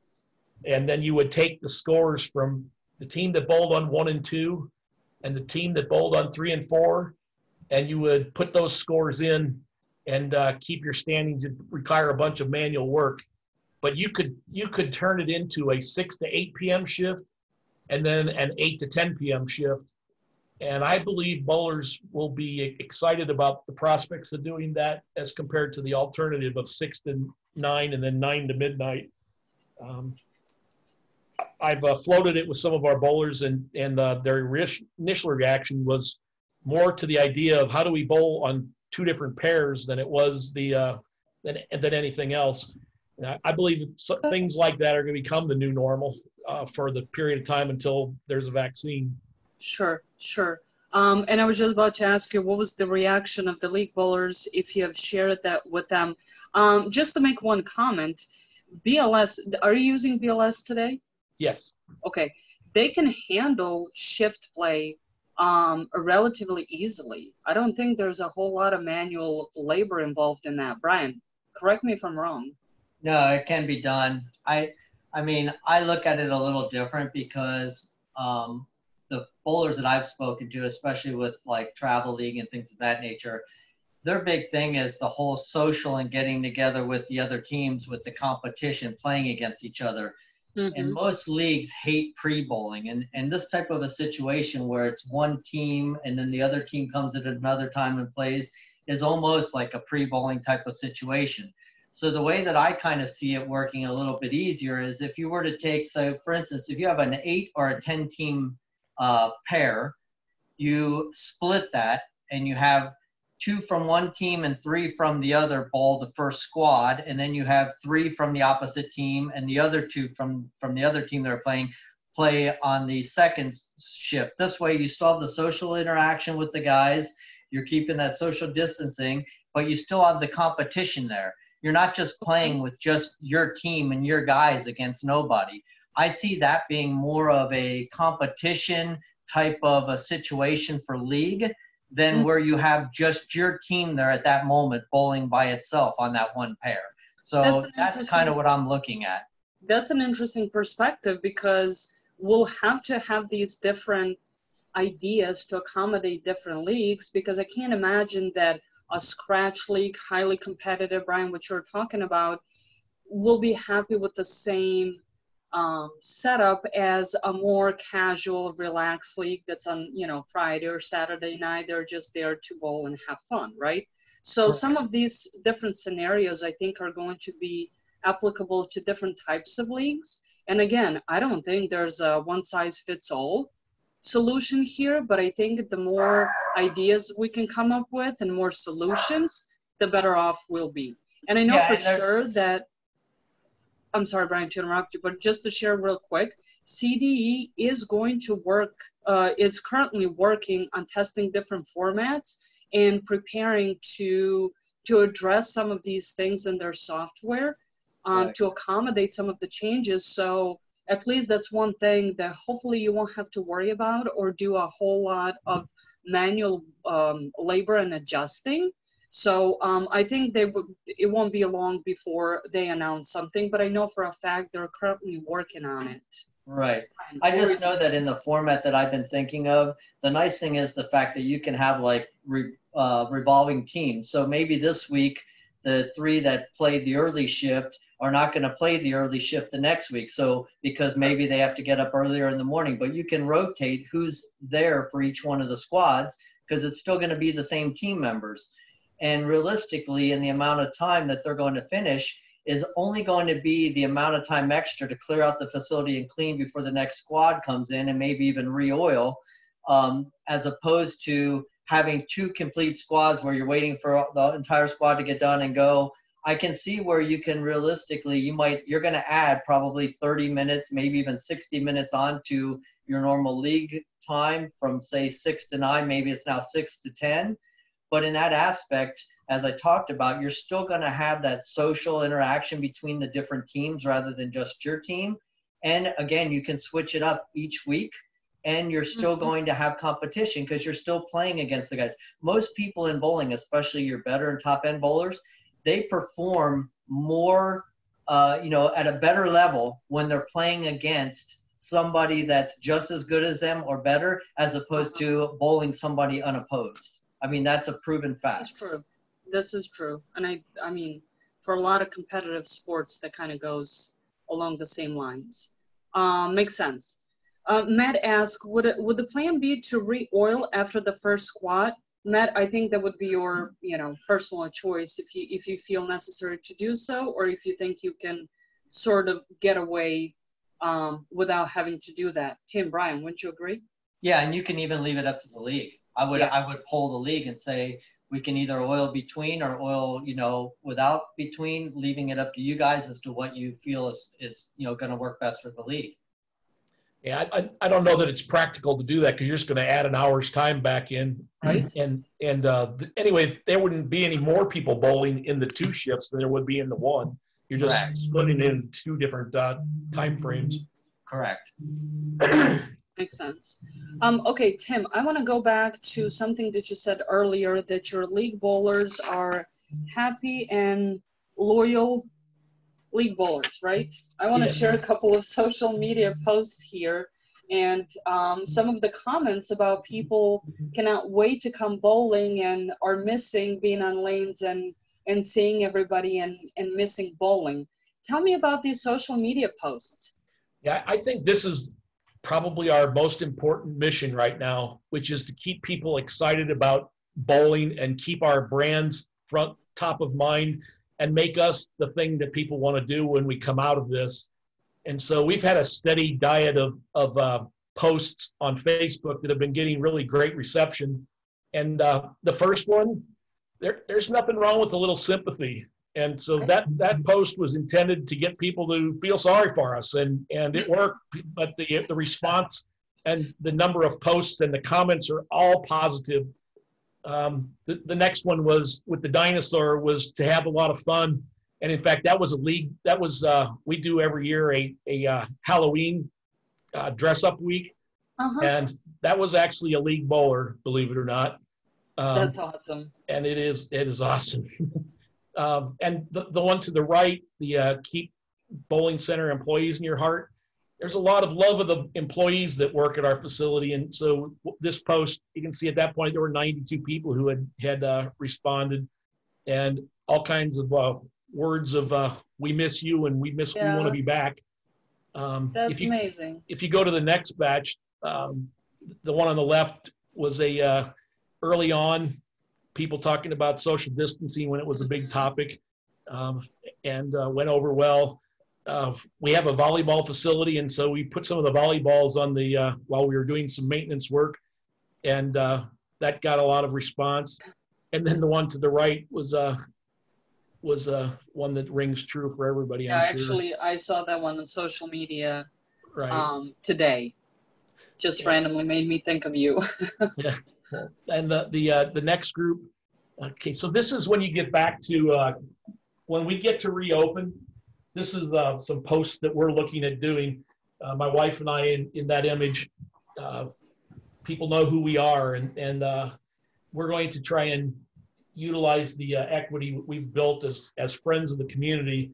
And then you would take the scores from the team that bowled on 1 and 2 and the team that bowled on 3 and 4, and you would put those scores in and keep your standings. It'd require a bunch of manual work, but you could turn it into a 6 to 8 p.m. shift and then an 8 to 10 p.m. shift. And I believe bowlers will be excited about the prospects of doing that as compared to the alternative of 6 to 9 and then 9 to midnight. I've floated it with some of our bowlers, and their initial reaction was more to the idea of how do we bowl on 2 different pairs than it was than anything else. And I believe things like that are going to become the new normal for the period of time until there's a vaccine. Sure. And I was just about to ask you, what was the reaction of the league bowlers if you have shared that with them? Just to make one comment, BLS, are you using BLS today? Yes. Okay. They can handle shift play relatively easily. I don't think there's a whole lot of manual labor involved in that. Brian, correct me if I'm wrong. No, it can be done. I mean, I look at it a little different because the bowlers that I've spoken to, especially with like travel league and things of that nature, their big thing is the whole social and getting together with the other teams, with the competition, playing against each other. Mm-hmm. And most leagues hate pre-bowling. And this type of a situation where it's one team and then the other team comes at another time and plays is almost like a pre-bowling type of situation. So the way that I kind of see it working a little bit easier is if you were to take, so for instance, if you have an 8 or a 10 team pair, you split that and you have 2 from one team and 3 from the other bowl the first squad, and then you have 3 from the opposite team and the other 2 from the other team that are playing play on the second shift. This way you still have the social interaction with the guys, you're keeping that social distancing, but you still have the competition there. You're not just playing with just your team and your guys against nobody. I see that being more of a competition type of a situation for league than where you have just your team there at that moment bowling by itself on that one pair. So that's kind of what I'm looking at. That's an interesting perspective because we'll have to have these different ideas to accommodate different leagues, because I can't imagine that a scratch league, highly competitive, Brian, what you're talking about, will be happy with the same setup as a more casual, relaxed league that's on, Friday or Saturday night. They're just there to bowl and have fun, right? So some of these different scenarios, I think, are going to be applicable to different types of leagues. And again, I don't think there's a one-size-fits-all solution here, but I think the more ideas we can come up with and more solutions, the better off we'll be. And I know for sure that, I'm sorry, Brian, to interrupt you, but just to share real quick, CDE is going to work, is currently working on testing different formats and preparing to address some of these things in their software to accommodate some of the changes. So at least that's one thing that hopefully you won't have to worry about or do a whole lot of manual labor and adjusting. So I think it won't be long before they announce something, but I know for a fact they're currently working on it. Right. I just know that in the format that I've been thinking of, the nice thing is the fact that you can have like revolving teams. So maybe this week, the 3 that played the early shift are not going to play the early shift the next week. So because maybe they have to get up earlier in the morning, but you can rotate who's there for each one of the squads because it's still going to be the same team members. And realistically, in the amount of time that they're going to finish, is only going to be the amount of time extra to clear out the facility and clean before the next squad comes in and maybe even re-oil, as opposed to having 2 complete squads where you're waiting for the entire squad to get done and go. I can see where you can realistically, you're going to add probably 30 minutes, maybe even 60 minutes onto your normal league time from say 6 to 9, maybe it's now 6 to 10. But in that aspect, as I talked about, you're still going to have that social interaction between the different teams rather than just your team. And again, you can switch it up each week and you're still going to have competition because you're still playing against the guys. Most people in bowling, especially your better and top end bowlers, they perform more, at a better level when they're playing against somebody that's just as good as them or better, as opposed to bowling somebody unopposed. I mean, that's a proven fact. This is true. This is true. And I mean, for a lot of competitive sports, that kind of goes along the same lines. Makes sense. Matt asked, would the plan be to re-oil after the first squat? Matt, I think that would be your, personal choice if you feel necessary to do so, or if you think you can sort of get away without having to do that. Tim, Brian, wouldn't you agree? Yeah, and you can even leave it up to the league. I would poll the league and say we can either oil between or oil, without between, leaving it up to you guys as to what you feel is going to work best for the league. Yeah, I don't know that it's practical to do that because you're just going to add an hour's time back in. Right. And anyway, there wouldn't be any more people bowling in the 2 shifts than there would be in the 1. You're just splitting it in 2 different time frames. Correct. Makes sense. Okay, Tim, I want to go back to something that you said earlier, that your league bowlers are happy and loyal league bowlers, right? I want to share a couple of social media posts here, and some of the comments about people cannot wait to come bowling and are missing being on lanes and seeing everybody and missing bowling. Tell me about these social media posts. Yeah, I think this is probably our most important mission right now, which is to keep people excited about bowling and keep our brands top of mind and make us the thing that people want to do when we come out of this. And so we've had a steady diet of posts on Facebook that have been getting really great reception. And the first one, there's nothing wrong with a little sympathy. And so that post was intended to get people to feel sorry for us, and it worked. But the response and the number of posts and the comments are all positive. The next one was with the dinosaur, was to have a lot of fun. And in fact, that was a league. That was we do every year a Halloween dress up week, and that was actually a league bowler, believe it or not. That's awesome. And it is awesome. And the one to the right, the keep bowling center employees in your heart. There's a lot of love of the employees that work at our facility. And so this post, you can see at that point, there were 92 people who had responded, and all kinds of words of we miss you and we want to be back. That's amazing. If you go to the next batch, the one on the left was early on, people talking about social distancing when it was a big topic, and went over well. We have a volleyball facility, and so we put some of the volleyballs on the while we were doing some maintenance work, and that got a lot of response. And then the one to the right was one that rings true for everybody. Yeah, I'm sure. Actually, I saw that one on social media today. Just Yeah. randomly made me think of you. Yeah. And the next group. Okay, so this is when you get back to when we get to reopen. This is some posts that we're looking at doing. My wife and I in that image. people know who we are, and we're going to try and utilize the equity we've built as friends of the community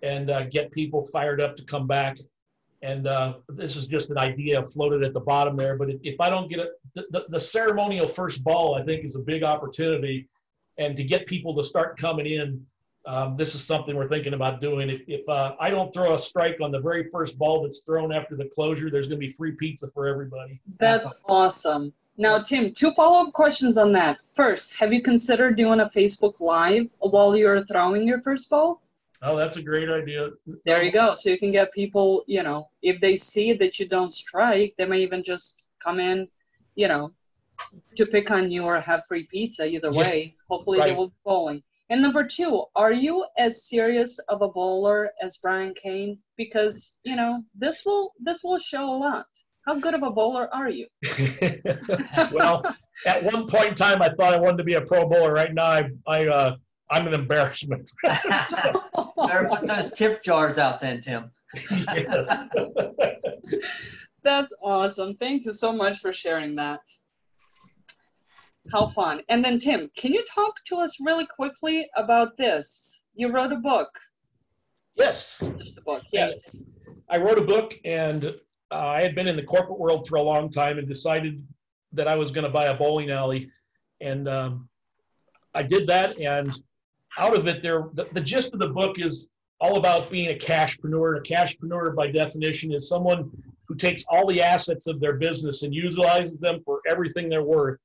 and get people fired up to come back. And this is just an idea floated at the bottom there, but if I don't get it, the ceremonial first ball, I think, is a big opportunity. And to get people to start coming in, this is something we're thinking about doing. If I don't throw a strike on the very first ball that's thrown after the closure, there's going to be free pizza for everybody. That's awesome. Now, Tim, 2 follow-up questions on that. First, have you considered doing a Facebook Live while you're throwing your first ball? Oh, that's a great idea. There you go. So you can get people, you know, if they see that you don't strike, they may even just come in, you know, to pick on you or have free pizza. Either way, hopefully they will be bowling. And number 2, are you as serious of a bowler as Brian Kane? Because, you know, this will show a lot. How good of a bowler are you? Well, at one point in time, I thought I wanted to be a pro bowler. Right now, I'm an embarrassment. Better put those tip jars out then, Tim. Yes. That's awesome. Thank you so much for sharing that. How fun. And then, Tim, can you talk to us really quickly about this? You wrote a book. Yes. Just a book, yes. I wrote a book, and I had been in the corporate world for a long time and decided that I was going to buy a bowling alley. And I did that, and out of it, the gist of the book is all about being a cashpreneur. A cashpreneur, by definition, is someone who takes all the assets of their business and utilizes them for everything they're worth.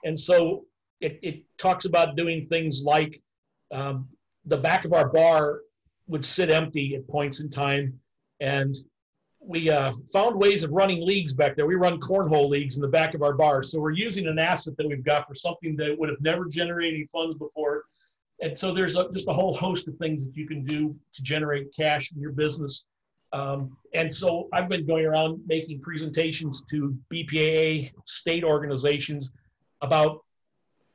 And so it talks about doing things like the back of our bar would sit empty at points in time, and we found ways of running leagues back there. We run cornhole leagues in the back of our bar. So we're using an asset that we've got for something that would have never generated any funds before. And so there's just a whole host of things that you can do to generate cash in your business. And so I've been going around making presentations to BPAA state organizations about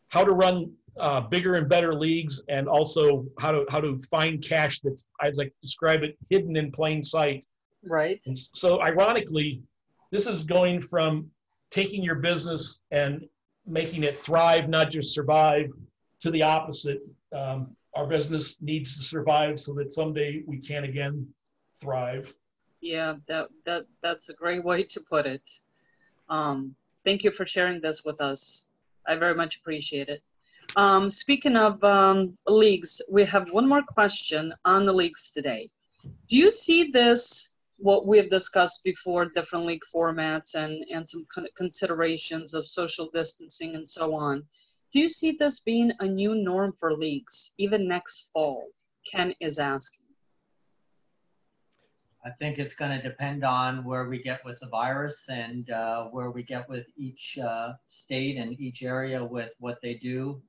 how to run bigger and better leagues, and also how to find cash that's, as I describe it, hidden in plain sight. Right. And so ironically, this is going from taking your business and making it thrive, not just survive, to the opposite. Our business needs to survive so that someday we can again thrive. Yeah, that's a great way to put it. Thank you for sharing this with us. I very much appreciate it. Speaking of leagues, we have one more question on the leagues today. Do you see this, what we have discussed before, different league formats and some considerations of social distancing and so on? Do you see this being a new norm for leagues, even next fall? Ken is asking. I think it's going to depend on where we get with the virus and where we get with each state and each area with what they do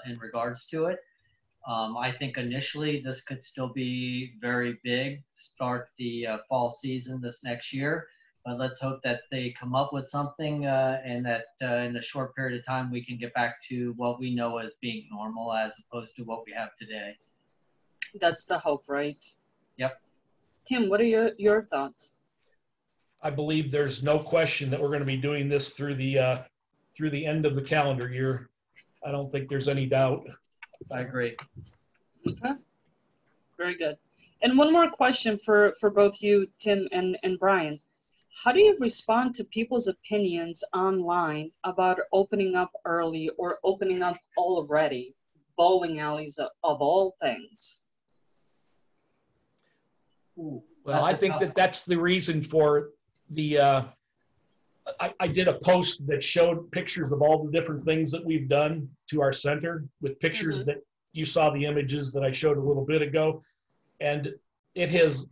in regards to it. I think initially this could still be very big, start the fall season this next year, but let's hope that they come up with something and that in a short period of time we can get back to what we know as being normal as opposed to what we have today. That's the hope, right? Yep. Tim, what are your thoughts? I believe there's no question that we're going to be doing this through the end of the calendar year. I don't think there's any doubt. I agree. Okay, very good. And one more question for both you, Tim and Brian. How do you respond to people's opinions online about opening up early or opening up already, bowling alleys of all things? Ooh, well, I think that's the reason for the, I did a post that showed pictures of all the different things that we've done to our center with pictures that you saw the images that I showed a little bit ago. And it has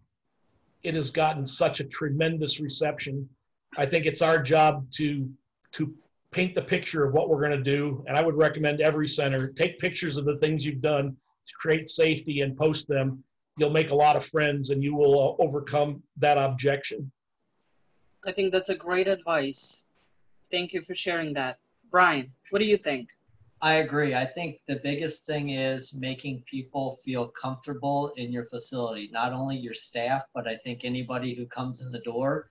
gotten such a tremendous reception. I think it's our job to paint the picture of what we're going to do. And I would recommend every center take pictures of the things you've done to create safety and post them. You'll make a lot of friends and you will overcome that objection. I think that's a great advice. Thank you for sharing that. Brian, what do you think? I agree. I think the biggest thing is making people feel comfortable in your facility, not only your staff, but I think anybody who comes in the door.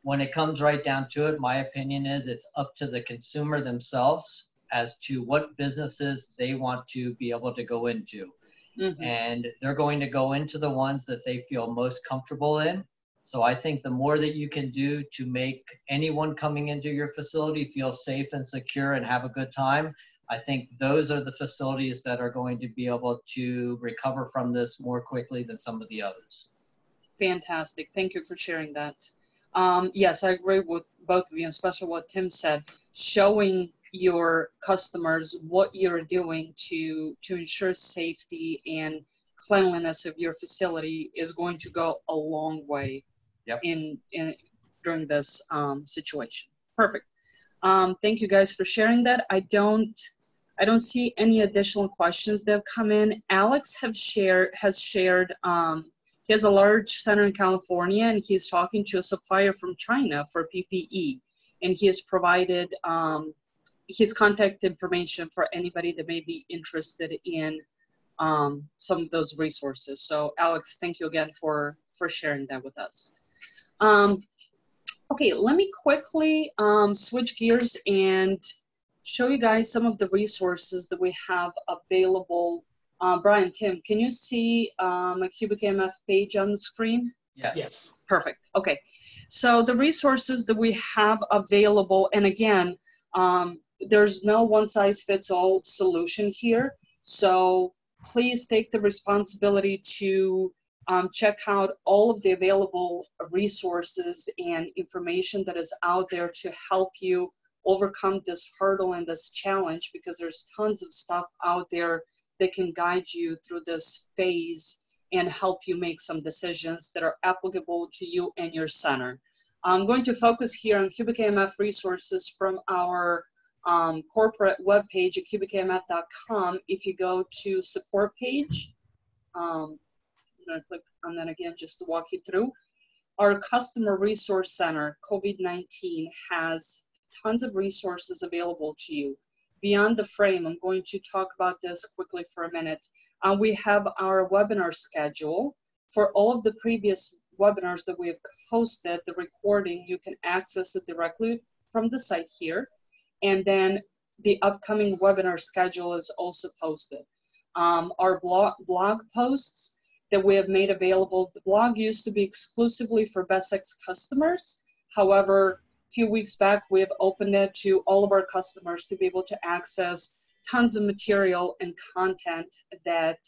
when it comes right down to it, my opinion is it's up to the consumer themselves as to what businesses they want to be able to go into. Mm-hmm. And they're going to go into the ones that they feel most comfortable in. So I think the more that you can do to make anyone coming into your facility feel safe and secure and have a good time, I think those are the facilities that are going to be able to recover from this more quickly than some of the others. Fantastic. Thank you for sharing that. Yes, I agree with both of you, especially what Tim said. Showing your customers what you're doing to ensure safety and cleanliness of your facility is going to go a long way. Yep. in during this situation. Perfect. Thank you guys for sharing that. I don't see any additional questions that have come in. Alex has shared he has a large center in California, and he's talking to a supplier from China for PPE, and he has provided his contact information for anybody that may be interested in some of those resources. So Alex, thank you again for sharing that with us. Okay, let me quickly switch gears and show you guys some of the resources that we have available. Brian, Tim, can you see a QubicaAMF page on the screen? Yes. Yes. Perfect. Okay. So the resources that we have available, and again, there's no one-size-fits-all solution here. So please take the responsibility to check out all of the available resources and information that is out there to help you overcome this hurdle and this challenge, because there's tons of stuff out there that can guide you through this phase and help you make some decisions that are applicable to you and your center. I'm going to focus here on QubicaAMF resources from our corporate webpage at QubicaAMF.com. If you go to support page, I'm going to click on that again just to walk you through. Our Customer Resource Center, COVID-19, has tons of resources available to you. Beyond the frame, I'm going to talk about this quickly for a minute. We have our webinar schedule. For all of the previous webinars that we have hosted, the recording, you can access it directly from the site here. And then the upcoming webinar schedule is also posted. Our blog posts that we have made available, the blog used to be exclusively for BestX customers. However, a few weeks back, we have opened it to all of our customers to be able to access tons of material and content that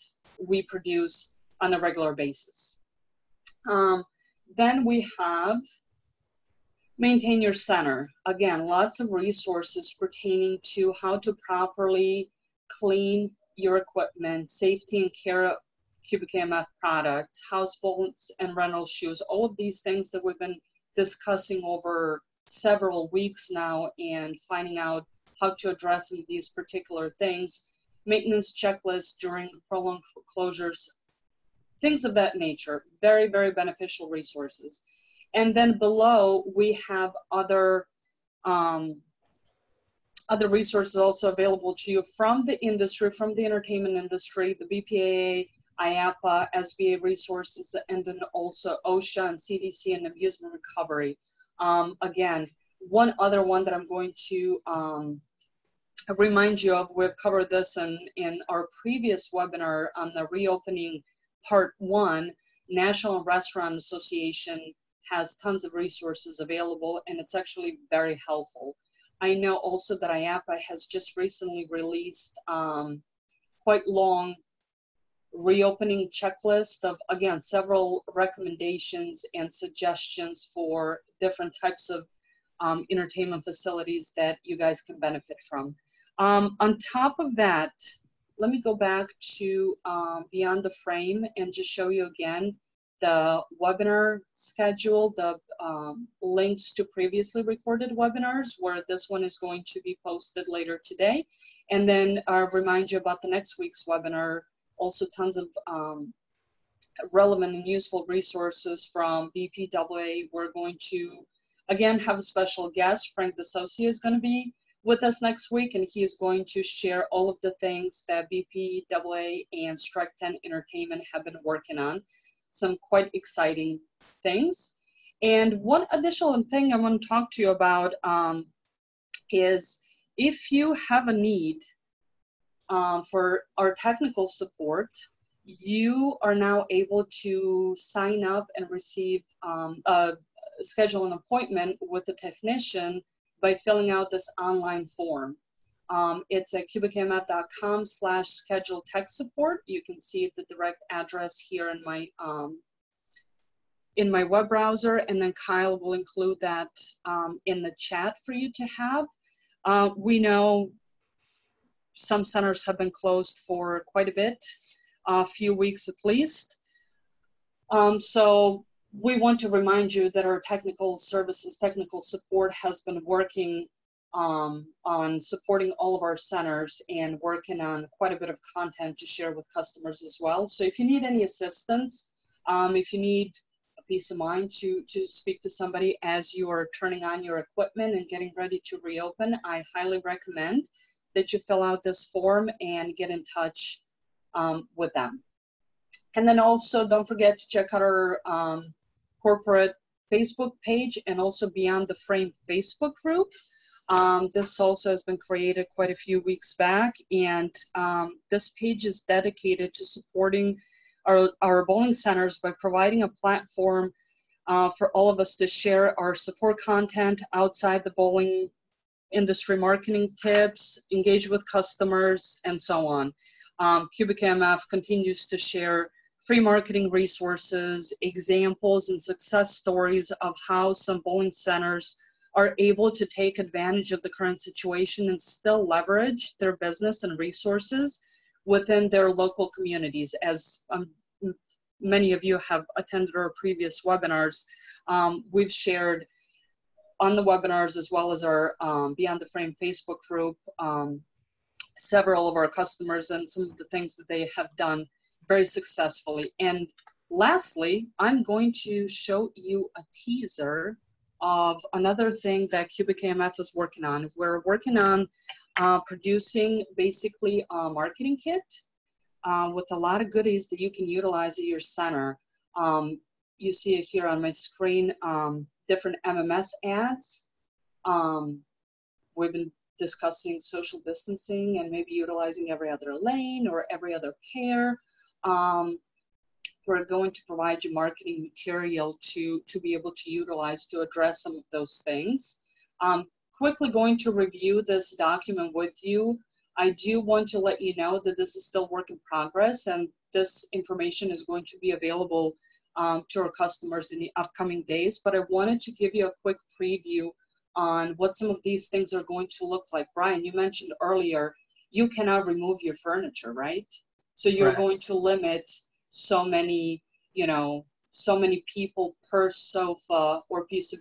we produce on a regular basis. Then we have Maintain Your Center. Again, lots of resources pertaining to how to properly clean your equipment, safety and care of QubicaAMF products, households and rental shoes, all of these things that we've been discussing over several weeks now and finding out how to address some of these particular things, maintenance checklists during prolonged closures, things of that nature. Very, very beneficial resources. And then below, we have other resources also available to you from the industry, from the entertainment industry, the BPAA, IAPA, SBA resources, and then also OSHA and CDC and amusement recovery. Again, one other one that I'm going to remind you of, we've covered this in our previous webinar on the reopening part 1. National Restaurant Association has tons of resources available, and it's actually very helpful. I know also that IAPA has just recently released quite long reopening checklist of, again, several recommendations and suggestions for different types of entertainment facilities that you guys can benefit from. On top of that, let me go back to Beyond the Frame and just show you again the webinar schedule, the links to previously recorded webinars, where this one is going to be posted later today. And then remind you about the next week's webinar. Also tons of relevant and useful resources from BPAA. We're going to, again, have a special guest. Frank DeSocio is going to be with us next week, and he is going to share all of the things that BPAA and Strike 10 Entertainment have been working on. Some quite exciting things. And one additional thing I want to talk to you about is if you have a need for our technical support, you are now able to sign up and receive, schedule an appointment with the technician by filling out this online form. It's at QubicaAMF.com/schedule tech support. You can see the direct address here in my web browser, and then Kyle will include that in the chat for you to have. We know some centers have been closed for quite a bit, a few weeks at least. So we want to remind you that our technical services, technical support has been working on supporting all of our centers and working on quite a bit of content to share with customers as well. So if you need any assistance, if you need a peace of mind to speak to somebody as you are turning on your equipment and getting ready to reopen, I highly recommend that you fill out this form and get in touch with them. And then also don't forget to check out our corporate Facebook page and also Beyond the Frame Facebook group. This also has been created quite a few weeks back, and this page is dedicated to supporting our bowling centers by providing a platform for all of us to share our support content outside the bowling industry, marketing tips, engage with customers, and so on. QubicaAMF continues to share free marketing resources, examples, and success stories of how some bowling centers are able to take advantage of the current situation and still leverage their business and resources within their local communities. As many of you have attended our previous webinars, we've shared on the webinars as well as our Beyond the Frame Facebook group, several of our customers and some of the things that they have done very successfully. And lastly, I'm going to show you a teaser of another thing that QubicaAMF is working on. We're working on producing basically a marketing kit with a lot of goodies that you can utilize at your center. You see it here on my screen, different MMS ads. We've been discussing social distancing and maybe utilizing every other lane or every other pair. We're going to provide you marketing material to be able to utilize to address some of those things. Quickly going to review this document with you. I do want to let you know that this is still work in progress, and this information is going to be available to our customers in the upcoming days. But I wanted to give you a quick preview on what some of these things are going to look like. Brian, you mentioned earlier, you cannot remove your furniture, right? So you're Right. going to limit so many, so many people per sofa or piece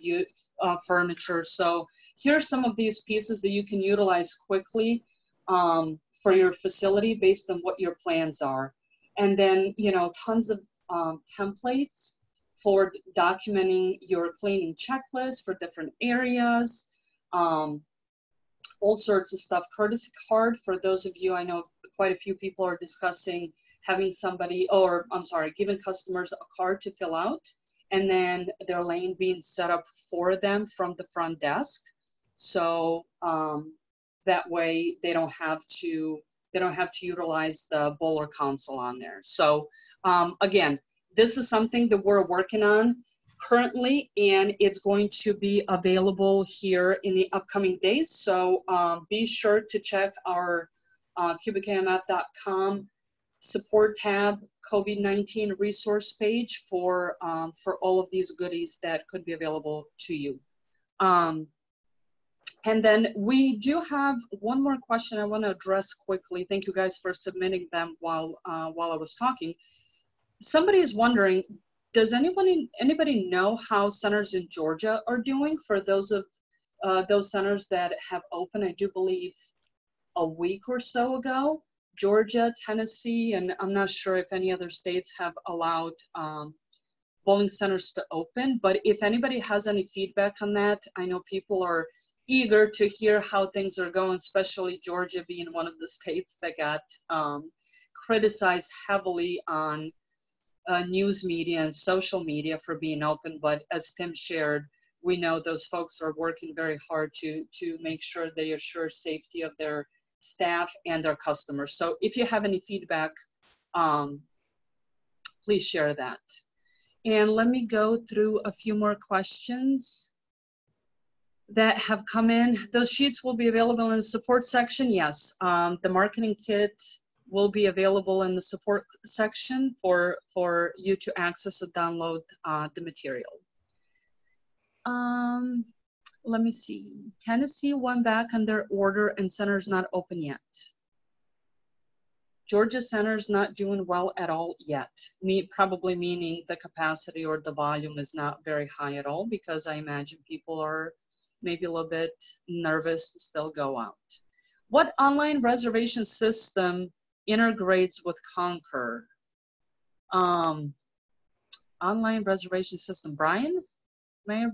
of furniture. So here are some of these pieces that you can utilize quickly for your facility based on what your plans are. And then, tons of templates for documenting your cleaning checklist for different areas, all sorts of stuff. Courtesy card for those of you, I know quite a few people are discussing having somebody, or I'm sorry, giving customers a card to fill out, and then their lane being set up for them from the front desk. So that way they don't have to utilize the bowler console on there. So again, this is something that we're working on currently, and it's going to be available here in the upcoming days. So be sure to check our QubicaAMF.com support tab, COVID-19 resource page for all of these goodies that could be available to you. And then we do have one more question I want to address quickly. Thank you guys for submitting them while I was talking. Somebody is wondering, does anybody know how centers in Georgia are doing for those centers that have opened, I do believe, a week or so ago? Georgia, Tennessee, and I'm not sure if any other states have allowed bowling centers to open, but if anybody has any feedback on that, I know people are eager to hear how things are going, especially Georgia being one of the states that got criticized heavily on news media and social media for being open, but as Tim shared, we know those folks are working very hard to make sure they assure safety of their staff and their customers. So if you have any feedback, please share that. And let me go through a few more questions that have come in. Those sheets will be available in the support section. Yes, the marketing kit will be available in the support section for you to access and download the material. Let me see. Tennessee went back on their order and center's not open yet. Georgia center's not doing well at all yet. Probably meaning the capacity or the volume is not very high at all, because I imagine people are maybe a little bit nervous to still go out. What online reservation system integrates with Concur? Online reservation system, Brian? May I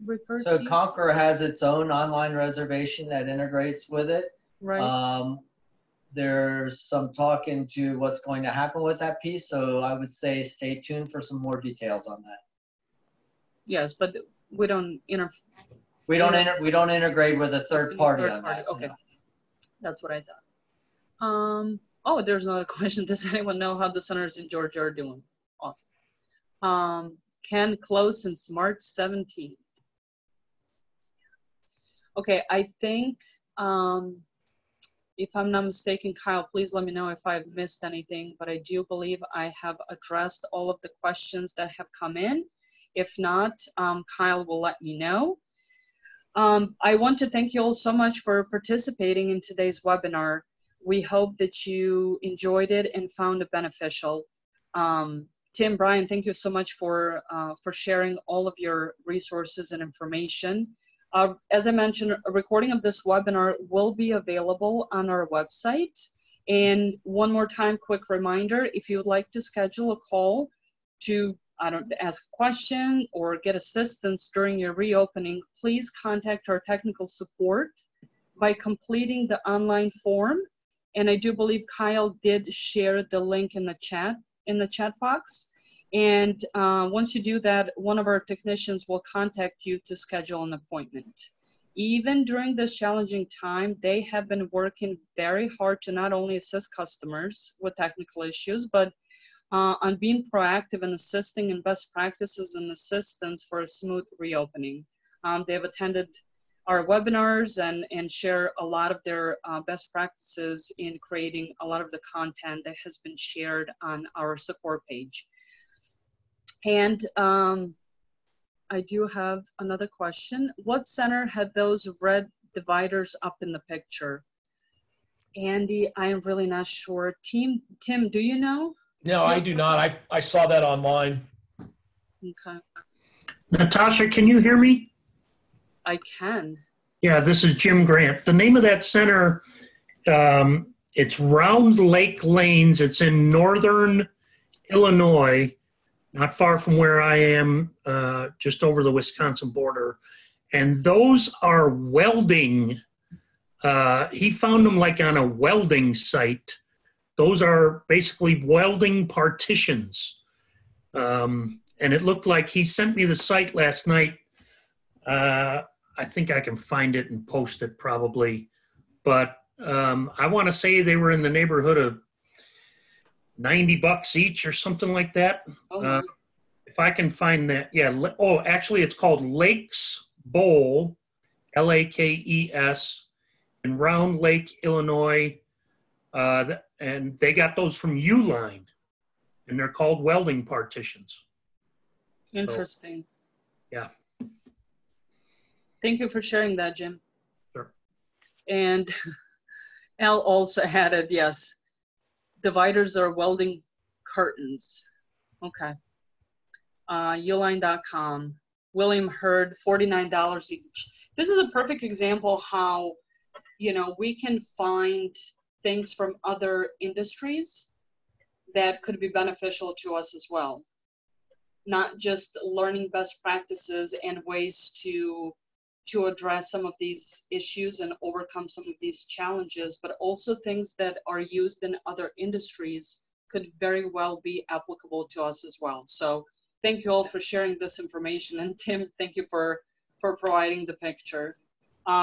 refer to you? Concur has its own online reservation that integrates with it. Right. There's some talk into what's going to happen with that piece, so I would say stay tuned for some more details on that. Yes, but we don't we don't integrate with a third party on that. Okay, no. That's what I thought. Oh, there's another question. Does anyone know how the centers in Georgia are doing? Awesome. Can close since March 17th. Okay, I think, if I'm not mistaken, Kyle, please let me know if I've missed anything, but I do believe I have addressed all of the questions that have come in. If not, Kyle will let me know. I want to thank you all so much for participating in today's webinar. We hope that you enjoyed it and found it beneficial. Tim, Brian, thank you so much for sharing all of your resources and information. As I mentioned, a recording of this webinar will be available on our website. And one more time, quick reminder, if you would like to schedule a call to ask a question or get assistance during your reopening, please contact our technical support by completing the online form. And I do believe Kyle did share the link in the chat box. And once you do that, one of our technicians will contact you to schedule an appointment. Even during this challenging time, they have been working very hard to not only assist customers with technical issues, but on being proactive and assisting in best practices and assistance for a smooth reopening. They have attended our webinars and share a lot of their best practices in creating a lot of the content that has been shared on our support page. And I do have another question. What center had those red dividers up in the picture? Andy, I am really not sure. Tim, do you know? No, I do not. I saw that online. Okay. Natasha, can you hear me? I can. Yeah, this is Jim Grant. The name of that center, it's Round Lake Lanes. It's in northern Illinois, not far from where I am, just over the Wisconsin border. And those are welding. He found them like on a welding site. Those are basically welding partitions. And it looked like he sent me the site last night. I think I can find it and post it probably. But I want to say they were in the neighborhood of $90 each or something like that. If I can find that, yeah. Oh, actually it's called Lakes Bowl, Lakes, in Round Lake, Illinois. And they got those from Uline, and they're called welding partitions. Interesting. So, yeah. Thank you for sharing that, Jim. Sure. And Al also added, yes, dividers are welding curtains. Okay. Uline.com. William Hurd, $49 each. This is a perfect example how, we can find things from other industries that could be beneficial to us as well. Not just learning best practices and ways to address some of these issues and overcome some of these challenges, but also things that are used in other industries could very well be applicable to us as well. So thank you all for sharing this information. And Tim, thank you for providing the picture.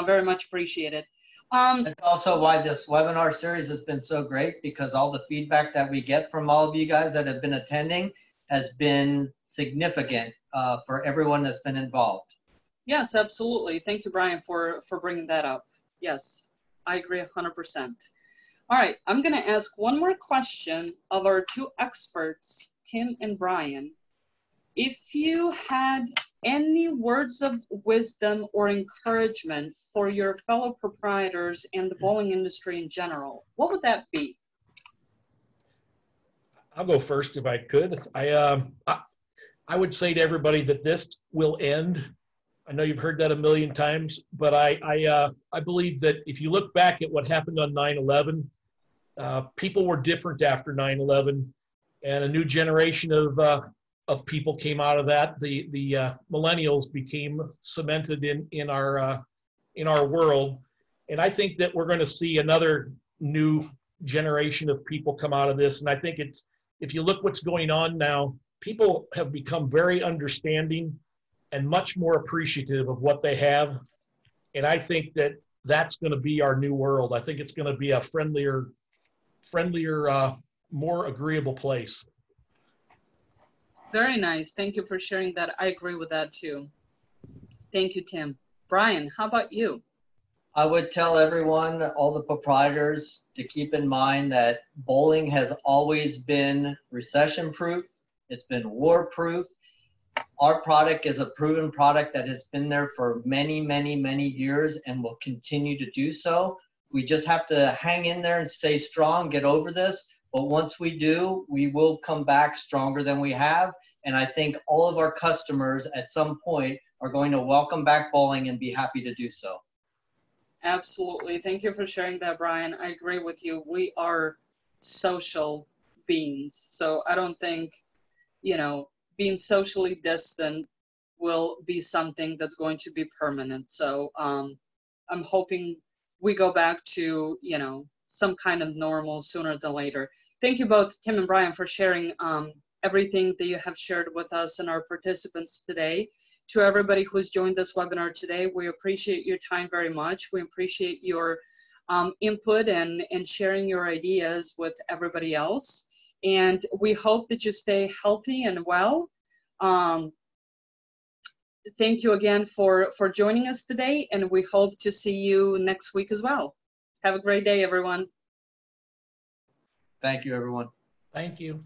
Very much appreciated. That's also why this webinar series has been so great, because all the feedback that we get from all of you guys that have been attending has been significant for everyone that's been involved. Yes, absolutely. Thank you, Brian, for bringing that up. Yes, I agree 100%. All right, I'm going to ask one more question of our two experts, Tim and Brian. If you had any words of wisdom or encouragement for your fellow proprietors and the bowling industry in general, what would that be? I'll go first if I could. I would say to everybody that this will end. I know you've heard that a million times, but I believe that if you look back at what happened on 9/11, people were different after 9/11, and a new generation of people came out of that. The millennials became cemented in our world, and I think that we're going to see another new generation of people come out of this. And I think it's, if you look what's going on now, people have become very understanding and much more appreciative of what they have. And I think that that's going to be our new world. I think it's going to be a friendlier, more agreeable place. Very nice. Thank you for sharing that. I agree with that too. Thank you, Tim. Brian, how about you? I would tell everyone, all the proprietors, to keep in mind that bowling has always been recession-proof. It's been war-proof. Our product is a proven product that has been there for many, many, many years and will continue to do so. We just have to hang in there and stay strong, get over this. But once we do, we will come back stronger than we have. And I think all of our customers at some point are going to welcome back bowling and be happy to do so. Absolutely. Thank you for sharing that, Brian. I agree with you. We are social beings. So I don't think, you know, being socially distant will be something that's going to be permanent. So I'm hoping we go back to, you know, some kind of normal sooner than later. Thank you both, Tim and Brian, for sharing everything that you have shared with us and our participants today. To everybody who's joined this webinar today, we appreciate your time very much. We appreciate your input and sharing your ideas with everybody else. And we hope that you stay healthy and well. Thank you again for joining us today, and we hope to see you next week as well. Have a great day, everyone. Thank you, everyone. Thank you.